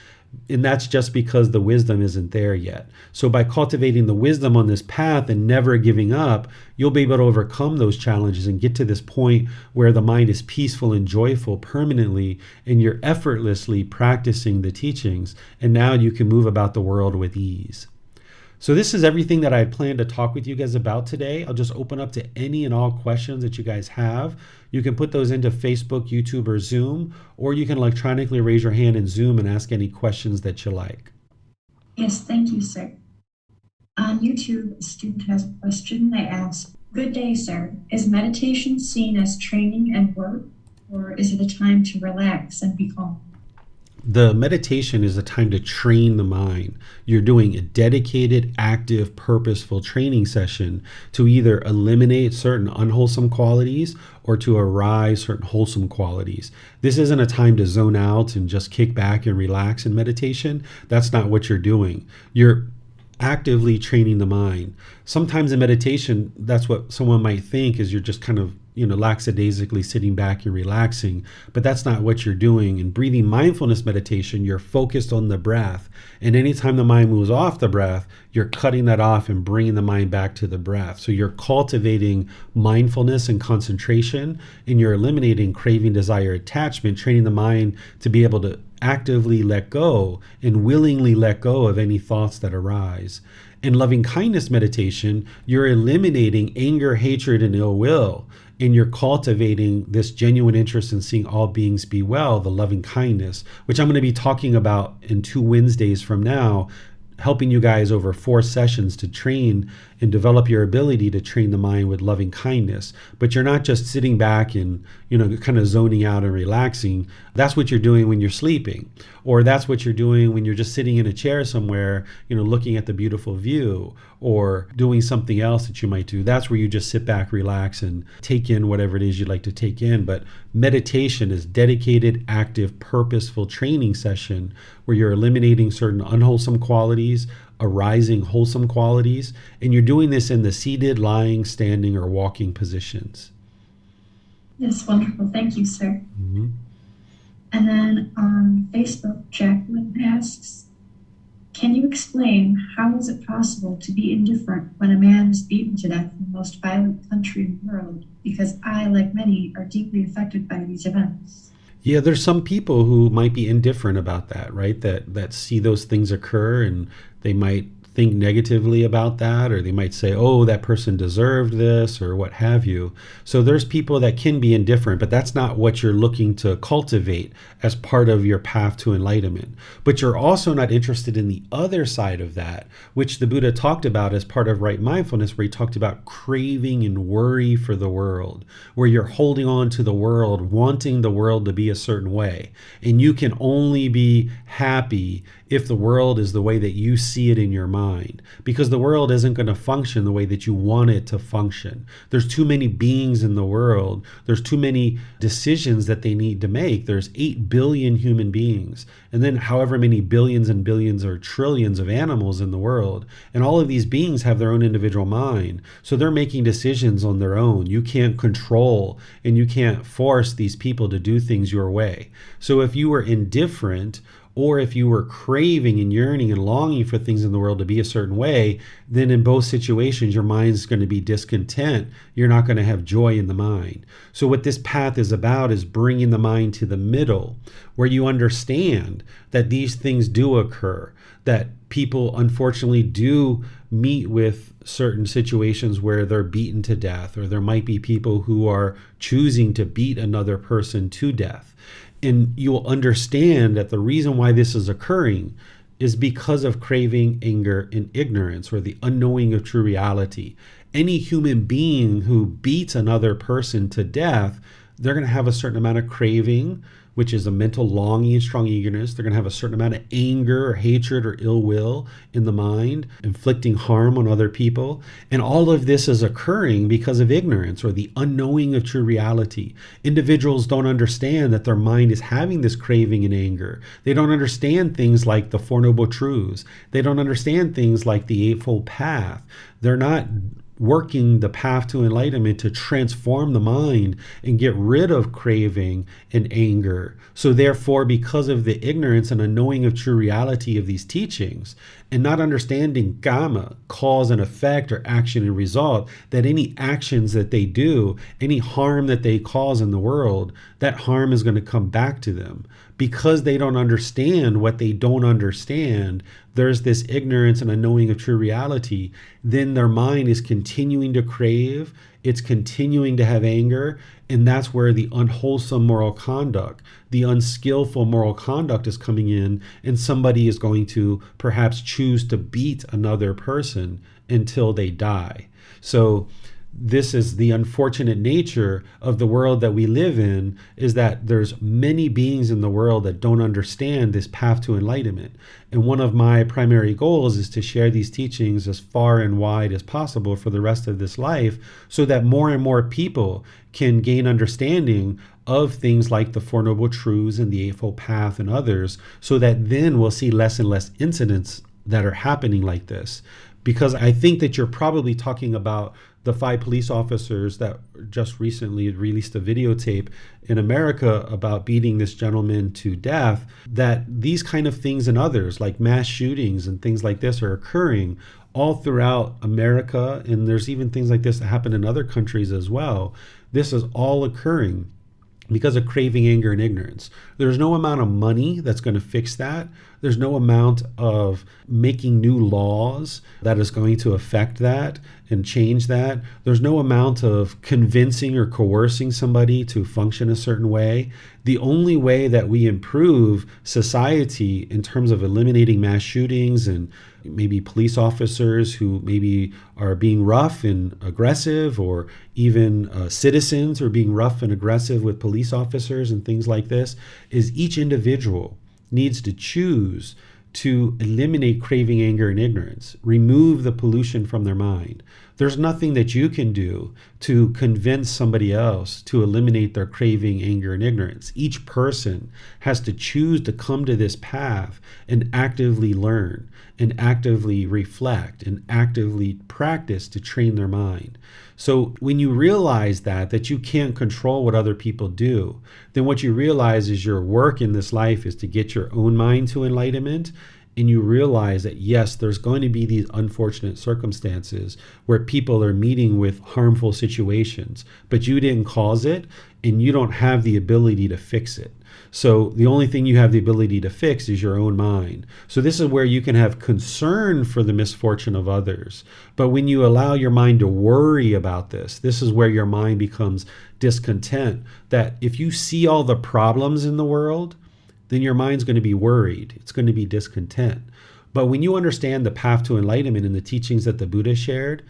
And that's just because the wisdom isn't there yet. So by cultivating the wisdom on this path and never giving up, you'll be able to overcome those challenges and get to this point where the mind is peaceful and joyful permanently, and you're effortlessly practicing the teachings. And now you can move about the world with ease. So this is everything that I had planned to talk with you guys about today. I'll just open up to any and all questions that you guys have. You can put those into Facebook, YouTube, or Zoom, or you can electronically raise your hand in Zoom and ask any questions that you like. Yes, thank you, sir. On YouTube, a student has a question. They ask, "Good day, sir. Is meditation seen as training and work, or is it a time to relax and be calm?" The meditation is a time to train the mind. You're doing a dedicated, active, purposeful training session to either eliminate certain unwholesome qualities or to arise certain wholesome qualities. This isn't a time to zone out and just kick back and relax in meditation. That's not what you're doing. You're actively training the mind. Sometimes in meditation, that's what someone might think is you're just kind of lackadaisically sitting back and relaxing, but that's not what you're doing. In breathing mindfulness meditation, you're focused on the breath, and anytime the mind moves off the breath, you're cutting that off and bringing the mind back to the breath. So you're cultivating mindfulness and concentration, and you're eliminating craving, desire, attachment, training the mind to be able to actively let go and willingly let go of any thoughts that arise. In loving kindness meditation, you're eliminating anger, hatred, and ill will, and you're cultivating this genuine interest in seeing all beings be well, the loving kindness, which I'm going to be talking about in 2 Wednesdays from now, helping you guys over 4 sessions to train and develop your ability to train the mind with loving kindness. But you're not just sitting back and, kind of zoning out and relaxing. That's what you're doing when you're sleeping, or that's what you're doing when you're just sitting in a chair somewhere, looking at the beautiful view, or doing something else that you might do. That's where you just sit back, relax, and take in whatever it is you'd like to take in. But meditation is dedicated, active, purposeful training session where you're eliminating certain unwholesome qualities, arising wholesome qualities, and you're doing this in the seated, lying, standing, or walking positions. Yes, wonderful. Thank you, sir. Mm-hmm. And then on Facebook, Jacqueline asks, "Can you explain how is it possible to be indifferent when a man is beaten to death in the most violent country in the world? Because I, like many, are deeply affected by these events." Yeah, there's some people who might be indifferent about that, right? That see those things occur, and they might think negatively about that, or they might say, oh, that person deserved this, or what have you. So there's people that can be indifferent, but that's not what you're looking to cultivate as part of your path to enlightenment. But you're also not interested in the other side of that, which the Buddha talked about as part of right mindfulness, where he talked about craving and worry for the world, where you're holding on to the world, wanting the world to be a certain way. And you can only be happy if the world is the way that you see it in your mind, because the world isn't going to function the way that you want it to function. There's too many beings in the world. There's too many decisions that they need to make. There's 8 billion human beings, and then however many billions and billions or trillions of animals in the world. And all of these beings have their own individual mind. So they're making decisions on their own. You can't control and you can't force these people to do things your way. So if you were indifferent, or if you were craving and yearning and longing for things in the world to be a certain way, then in both situations, your mind's going to be discontent. You're not going to have joy in the mind. So what this path is about is bringing the mind to the middle, where you understand that these things do occur, that people unfortunately do meet with certain situations where they're beaten to death, or there might be people who are choosing to beat another person to death. And you will understand that the reason why this is occurring is because of craving, anger, and ignorance, or the unknowing of true reality. Any human being who beats another person to death, they're going to have a certain amount of craving, which is a mental longing and strong eagerness. They're going to have a certain amount of anger or hatred or ill will in the mind, inflicting harm on other people. And all of this is occurring because of ignorance, or the unknowing of true reality. Individuals don't understand that their mind is having this craving and anger. They don't understand things like the Four Noble Truths. They don't understand things like the Eightfold Path. They're not working the path to enlightenment to transform the mind and get rid of craving and anger. So therefore, because of the ignorance and unknowing of true reality of these teachings, and not understanding Kama, cause and effect, or action and result, that any actions that they do, any harm that they cause in the world, that harm is going to come back to them. Because they don't understand what they don't understand, there's this ignorance and unknowing of true reality, then their mind is continuing to crave, it's continuing to have anger, and that's where the unwholesome moral conduct, the unskillful moral conduct is coming in, and somebody is going to perhaps choose to beat another person until they die. So this is the unfortunate nature of the world that we live in, is that there's many beings in the world that don't understand this path to enlightenment. And one of my primary goals is to share these teachings as far and wide as possible for the rest of this life, so that more and more people can gain understanding of things like the Four Noble Truths and the Eightfold Path and others, so that then we'll see less and less incidents that are happening like this. Because I think that you're probably talking about the 5 police officers that just recently had released a videotape in America about beating this gentleman to death, that these kind of things and others, like mass shootings and things like this, are occurring all throughout America. And there's even things like this that happen in other countries as well. This is all occurring because of craving, anger, and ignorance. There's no amount of money that's going to fix that. There's no amount of making new laws that is going to affect that and change that. There's no amount of convincing or coercing somebody to function a certain way. The only way that we improve society in terms of eliminating mass shootings and maybe police officers who maybe are being rough and aggressive, or even citizens who are being rough and aggressive with police officers and things like this, is each individual needs to choose to eliminate craving, anger, and ignorance, remove the pollution from their mind. There's nothing that you can do to convince somebody else to eliminate their craving, anger, and ignorance. Each person has to choose to come to this path and actively learn, and actively reflect, and actively practice to train their mind. So when you realize that you can't control what other people do, then what you realize is your work in this life is to get your own mind to enlightenment. and you realize that yes, there's going to be these unfortunate circumstances where people are meeting with harmful situations, but you didn't cause it and you don't have the ability to fix it. So the only thing you have the ability to fix is your own mind. So this is where you can have concern for the misfortune of others. But when you allow your mind to worry about this is where your mind becomes discontent. That if you see all the problems in the world, then your mind's going to be worried. It's going to be discontent. But when you understand the path to enlightenment and the teachings that the Buddha shared,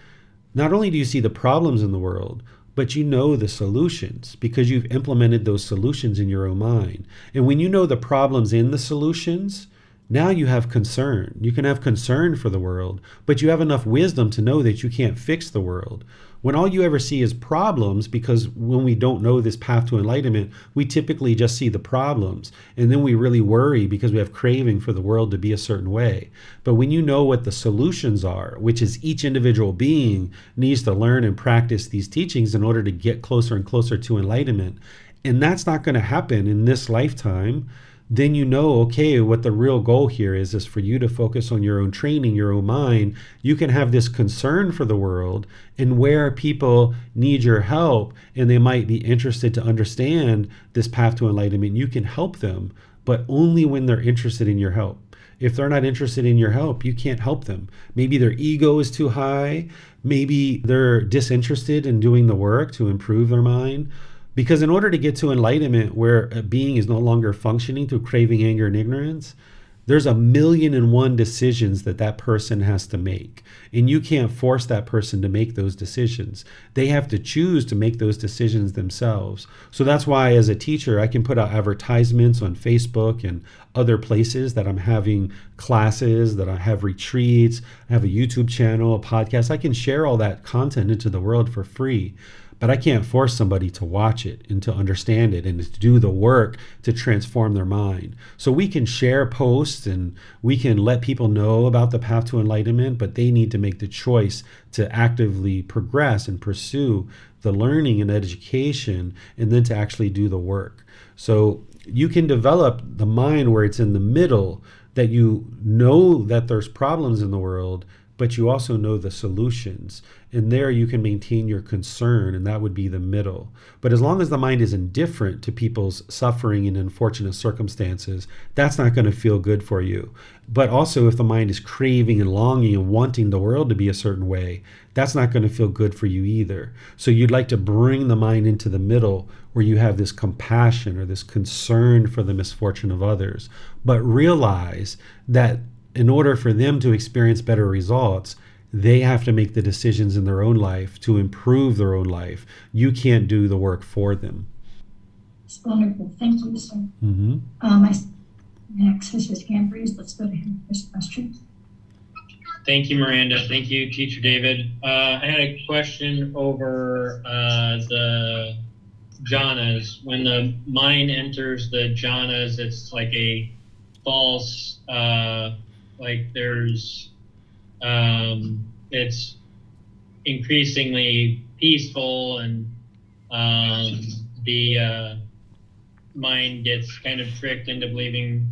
not only do you see the problems in the world, but you know the solutions because you've implemented those solutions in your own mind. And when you know the problems in the solutions, now you have concern. You can have concern for the world, but you have enough wisdom to know that you can't fix the world. When all you ever see is problems, because when we don't know this path to enlightenment, we typically just see the problems. And then we really worry because we have craving for the world to be a certain way. But when you know what the solutions are, which is each individual being needs to learn and practice these teachings in order to get closer and closer to enlightenment, and that's not going to happen in this lifetime, then you know, okay, what the real goal here is for you to focus on your own training, your own mind. You can have this concern for the world and where people need your help and they might be interested to understand this path to enlightenment. You can help them, but only when they're interested in your help. If they're not interested in your help, you can't help them. Maybe their ego is too high. Maybe they're disinterested in doing the work to improve their mind. Because in order to get to enlightenment where a being is no longer functioning through craving, anger, and ignorance, there's 1,000,001 decisions that person has to make. And you can't force that person to make those decisions. They have to choose to make those decisions themselves. So that's why as a teacher, I can put out advertisements on Facebook and other places that I'm having classes, that I have retreats, I have a YouTube channel, a podcast. I can share all that content into the world for free. But I can't force somebody to watch it and to understand it and to do the work to transform their mind. So we can share posts and we can let people know about the path to enlightenment, but they need to make the choice to actively progress and pursue the learning and education and then to actually do the work. So you can develop the mind where it's in the middle, that you know that there's problems in the world, but you also know the solutions. And there you can maintain your concern, and that would be the middle. But as long as the mind is indifferent to people's suffering and unfortunate circumstances, that's not going to feel good for you. But also if the mind is craving and longing and wanting the world to be a certain way, that's not going to feel good for you either. So you'd like to bring the mind into the middle where you have this compassion or this concern for the misfortune of others, but realize that in order for them to experience better results, they have to make the decisions in their own life to improve their own life. You can't do the work for them. It's wonderful. Thank you, sir. Mm-hmm. Next has his hand raised. Let's go to him for his question. Thank you, Miranda. Thank you, Teacher David. I had a question over the jhanas. When the mind enters the jhanas, it's like a false, like there's, it's increasingly peaceful, and the mind gets kind of tricked into believing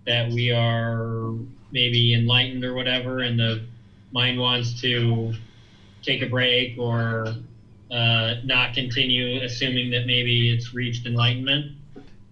that we are maybe enlightened or whatever, and the mind wants to take a break or not continue, assuming that maybe it's reached enlightenment.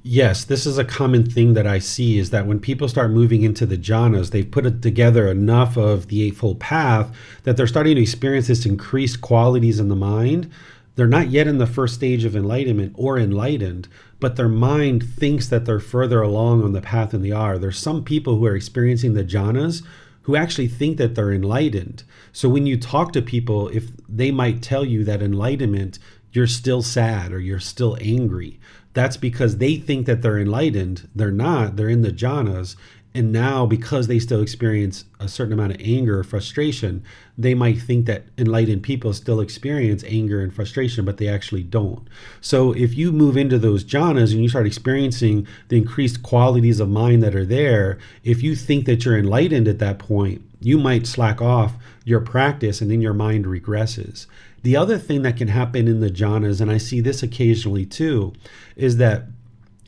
Yes, this is a common thing that I see, is that when people start moving into the jhanas, they've put together enough of the Eightfold Path that they're starting to experience this increased qualities in the mind. They're not yet in the first stage of enlightenment or enlightened, but their mind thinks that they're further along on the path than they are. There's some people who are experiencing the jhanas who actually think that they're enlightened. So when you talk to people, if they might tell you that enlightenment, you're still sad or you're still angry, that's because they think that they're enlightened. They're not. They're in the jhanas. And now, because they still experience a certain amount of anger or frustration, they might think that enlightened people still experience anger and frustration, but they actually don't. So if you move into those jhanas and you start experiencing the increased qualities of mind that are there, if you think that you're enlightened at that point, you might slack off your practice and then your mind regresses. The other thing that can happen in the jhanas, and I see this occasionally too, is that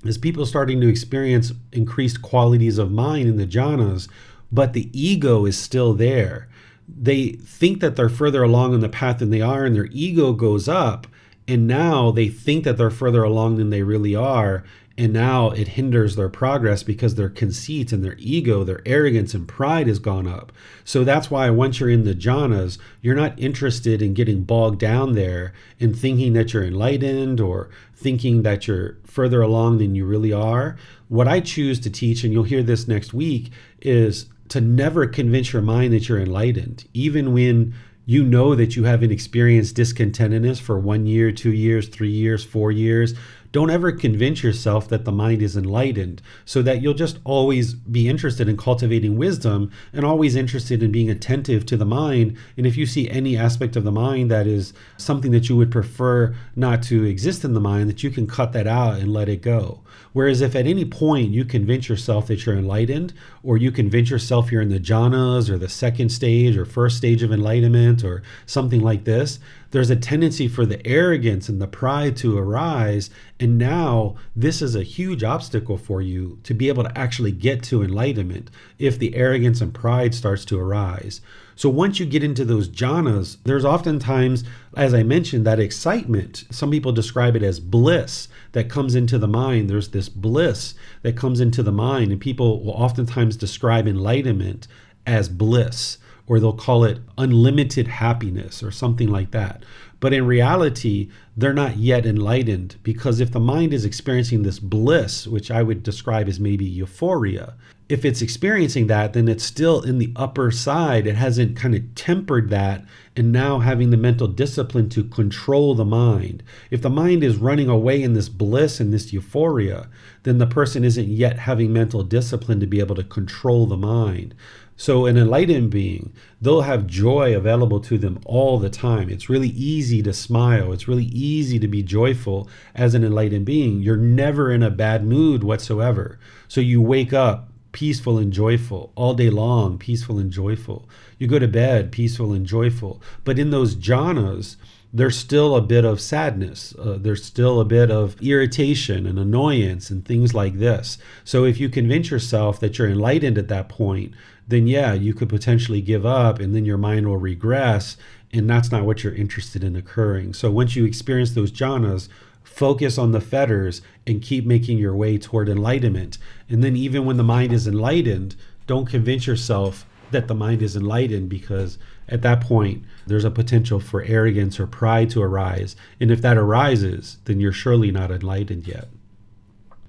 as people starting to experience increased qualities of mind in the jhanas, but the ego is still there. They think that they're further along on the path than they are, and their ego goes up, and now they think that they're further along than they really are, and now it hinders their progress because their conceit and their ego, their arrogance and pride has gone up. So that's why once you're in the jhanas, you're not interested in getting bogged down there and thinking that you're enlightened or thinking that you're further along than you really are. What I choose to teach, and you'll hear this next week, is to never convince your mind that you're enlightened, even when you know that you haven't experienced discontentedness for 1 year, 2 years, 3 years, 4 years. Don't ever convince yourself that the mind is enlightened, so that you'll just always be interested in cultivating wisdom and always interested in being attentive to the mind. And if you see any aspect of the mind that is something that you would prefer not to exist in the mind, that you can cut that out and let it go. Whereas if at any point you convince yourself that you're enlightened, or you convince yourself you're in the jhanas or the second stage or first stage of enlightenment or something like this, there's a tendency for the arrogance and the pride to arise. And now this is a huge obstacle for you to be able to actually get to enlightenment if the arrogance and pride starts to arise. So once you get into those jhanas, there's oftentimes, as I mentioned, that excitement. Some people describe it as bliss that comes into the mind. There's this bliss that comes into the mind, and people will oftentimes describe enlightenment as bliss, or they'll call it unlimited happiness or something like that. But in reality, they're not yet enlightened, because if the mind is experiencing this bliss, which I would describe as maybe euphoria, if it's experiencing that, then it's still in the upper side. It hasn't kind of tempered that, and now having the mental discipline to control the mind. If the mind is running away in this bliss and this euphoria, then the person isn't yet having mental discipline to be able to control the mind. So an enlightened being, they'll have joy available to them all the time. It's really easy to smile. It's really easy to be joyful as an enlightened being. You're never in a bad mood whatsoever. So you wake up peaceful and joyful all day long, peaceful and joyful. You go to bed peaceful and joyful. But in those jhanas, there's still a bit of sadness. There's still a bit of irritation and annoyance and things like this. So if you convince yourself that you're enlightened at that point, then yeah, you could potentially give up, and then your mind will regress, and that's not what you're interested in occurring. So once you experience those jhanas, focus on the fetters and keep making your way toward enlightenment. And then even when the mind is enlightened, don't convince yourself that the mind is enlightened, because at that point there's a potential for arrogance or pride to arise. And if that arises, then you're surely not enlightened yet.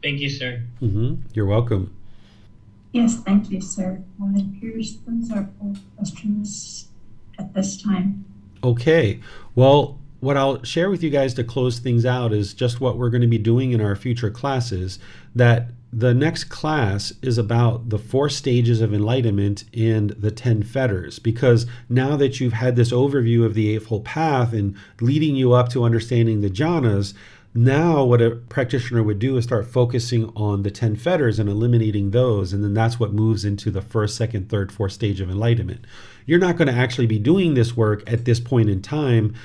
Thank you, sir. You're welcome. Yes, thank you, sir. Well, it appears those are all questions at this time. Okay. Well, what I'll share with you guys to close things out is just what we're going to be doing in our future classes. That the next class is about the 4 stages of enlightenment and the 10 fetters, because now that you've had this overview of the Eightfold Path and leading you up to understanding the jhanas, now what a practitioner would do is start focusing on the 10 fetters and eliminating those, and then that's what moves into the first, second, third, fourth stage of enlightenment. You're not going to actually be doing this work at this point in time.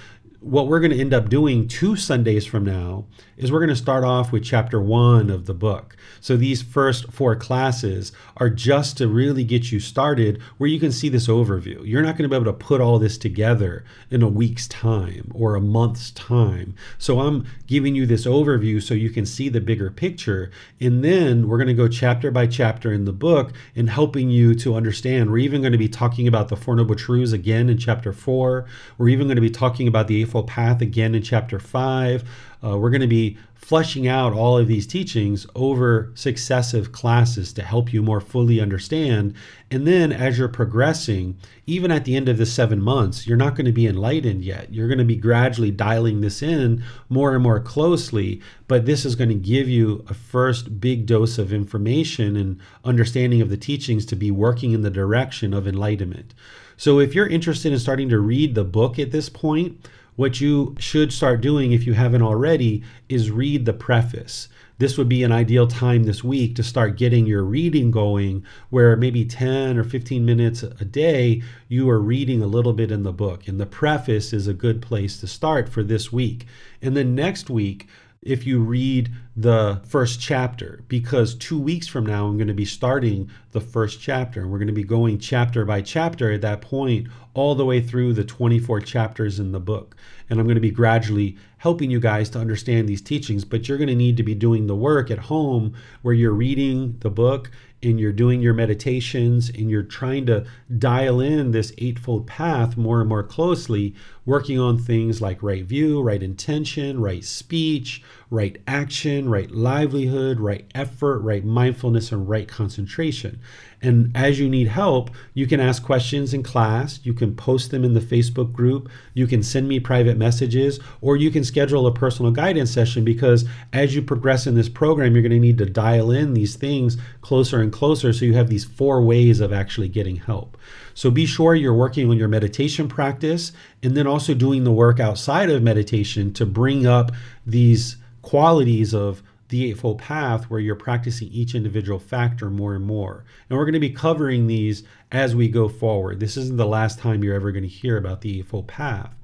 What we're going to end up doing 2 Sundays from now is we're going to start off with chapter 1 of the book. So these first 4 classes are just to really get you started, where you can see this overview. You're not going to be able to put all this together in a week's time or a month's time. So I'm giving you this overview so you can see the bigger picture. And then we're going to go chapter by chapter in the book and helping you to understand. We're even going to be talking about the Four Noble Truths again in chapter 4. We're even going to be talking about the Eightfold Path again in chapter 5. We're going to be fleshing out all of these teachings over successive classes to help you more fully understand. And then as you're progressing, even at the end of the 7 months, you're not going to be enlightened yet. You're going to be gradually dialing this in more and more closely, but this is going to give you a first big dose of information and understanding of the teachings to be working in the direction of enlightenment. So if you're interested in starting to read the book at this point, what you should start doing, if you haven't already, is read the preface. This would be an ideal time this week to start getting your reading going, where maybe 10 or 15 minutes a day, you are reading a little bit in the book. And the preface is a good place to start for this week. And then next week, if you read the first chapter, because 2 weeks from now, I'm going to be starting the first chapter, and we're going to be going chapter by chapter at that point, all the way through the 24 chapters in the book. And I'm going to be gradually helping you guys to understand these teachings, but you're going to need to be doing the work at home where you're reading the book and you're doing your meditations and you're trying to dial in this eightfold path more and more closely, working on things like right view, right intention, right speech, right action, right livelihood, right effort, right mindfulness, and right concentration. And as you need help, you can ask questions in class, you can post them in the Facebook group, you can send me private messages, or you can schedule a personal guidance session, because as you progress in this program, you're going to need to dial in these things closer and closer, so you have these 4 ways of actually getting help. So be sure you're working on your meditation practice, and then also doing the work outside of meditation to bring up these qualities of the Eightfold Path, where you're practicing each individual factor more and more. And we're going to be covering these as we go forward. This isn't the last time you're ever going to hear about the Eightfold Path.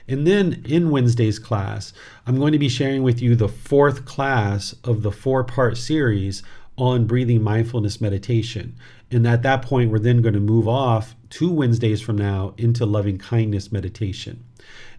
And then in Wednesday's class, I'm going to be sharing with you the 4th class of the 4-part series on breathing mindfulness meditation. And at that point, we're then going to move off 2 Wednesdays from now into loving kindness meditation.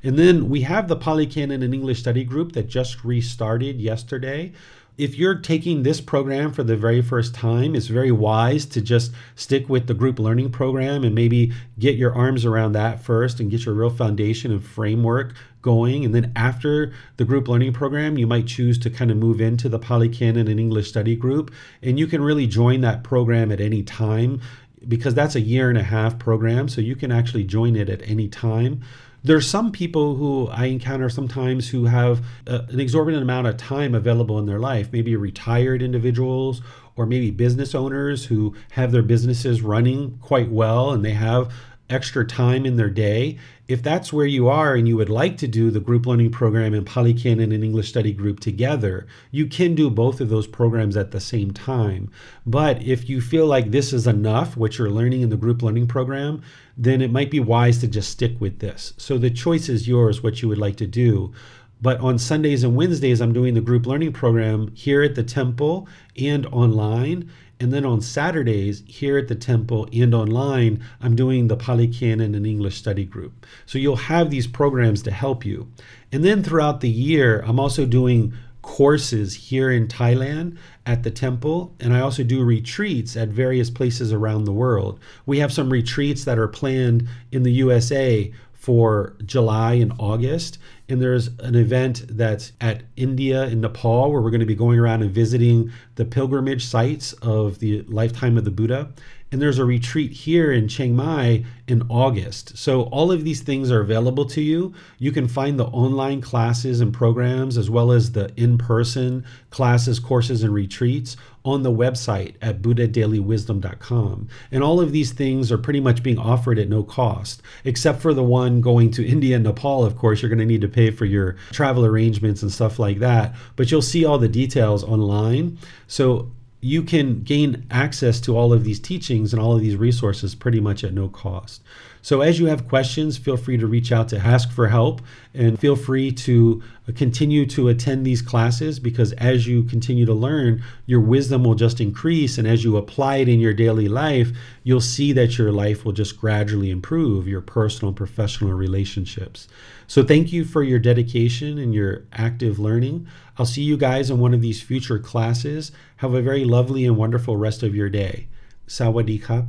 And then we have the Pali, Canon, and English study group that just restarted yesterday. If you're taking this program for the very first time, it's very wise to just stick with the group learning program and maybe get your arms around that first and get your real foundation and framework going. And then after the group learning program, you might choose to kind of move into the Pali, Canon, and English study group. And you can really join that program at any time, because that's a 1.5-year program. So you can actually join it at any time. There's some people who I encounter sometimes who have an exorbitant amount of time available in their life, maybe retired individuals or maybe business owners who have their businesses running quite well and they have extra time in their day. If that's where you are and you would like to do the group learning program and Pali, Canon, and English study group together, you can do both of those programs at the same time. But if you feel like this is enough, what you're learning in the group learning program, then it might be wise to just stick with this. So the choice is yours, what you would like to do. But on Sundays and Wednesdays, I'm doing the group learning program here at the temple and online. And then on Saturdays, here at the temple and online, I'm doing the Pali, Canon, and English study group. So you'll have these programs to help you. And then throughout the year, I'm also doing courses here in Thailand at the temple, and I also do retreats at various places around the world. We have some retreats that are planned in the USA for July and August, and there's an event that's at India and Nepal where we're going to be going around and visiting the pilgrimage sites of the lifetime of the Buddha. And there's a retreat here in Chiang Mai in August. So all of these things are available to you. You can find the online classes and programs as well as the in-person classes, courses, and retreats on the website at buddhadailywisdom.com. And all of these things are pretty much being offered at no cost, except for the one going to India and Nepal. Of course, you're going to need to pay for your travel arrangements and stuff like that. But you'll see all the details online. So you can gain access to all of these teachings and all of these resources pretty much at no cost. So as you have questions, feel free to reach out to ask for help, and feel free to continue to attend these classes, because as you continue to learn, your wisdom will just increase. And as you apply it in your daily life, you'll see that your life will just gradually improve, your personal and professional relationships. So thank you for your dedication and your active learning. I'll see you guys in one of these future classes. Have a very lovely and wonderful rest of your day. Sawadee Kap.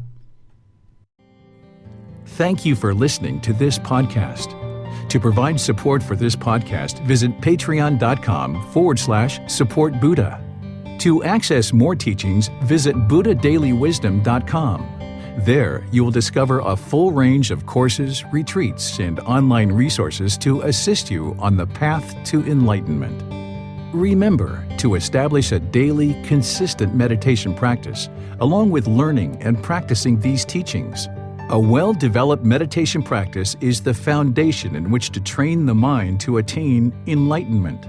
Thank you for listening to this podcast. To provide support for this podcast, visit patreon.com/support Buddha. To access more teachings, visit buddhadailywisdom.com. There, you will discover a full range of courses, retreats, and online resources to assist you on the path to enlightenment. Remember to establish a daily, consistent meditation practice, along with learning and practicing these teachings. A well-developed meditation practice is the foundation in which to train the mind to attain enlightenment.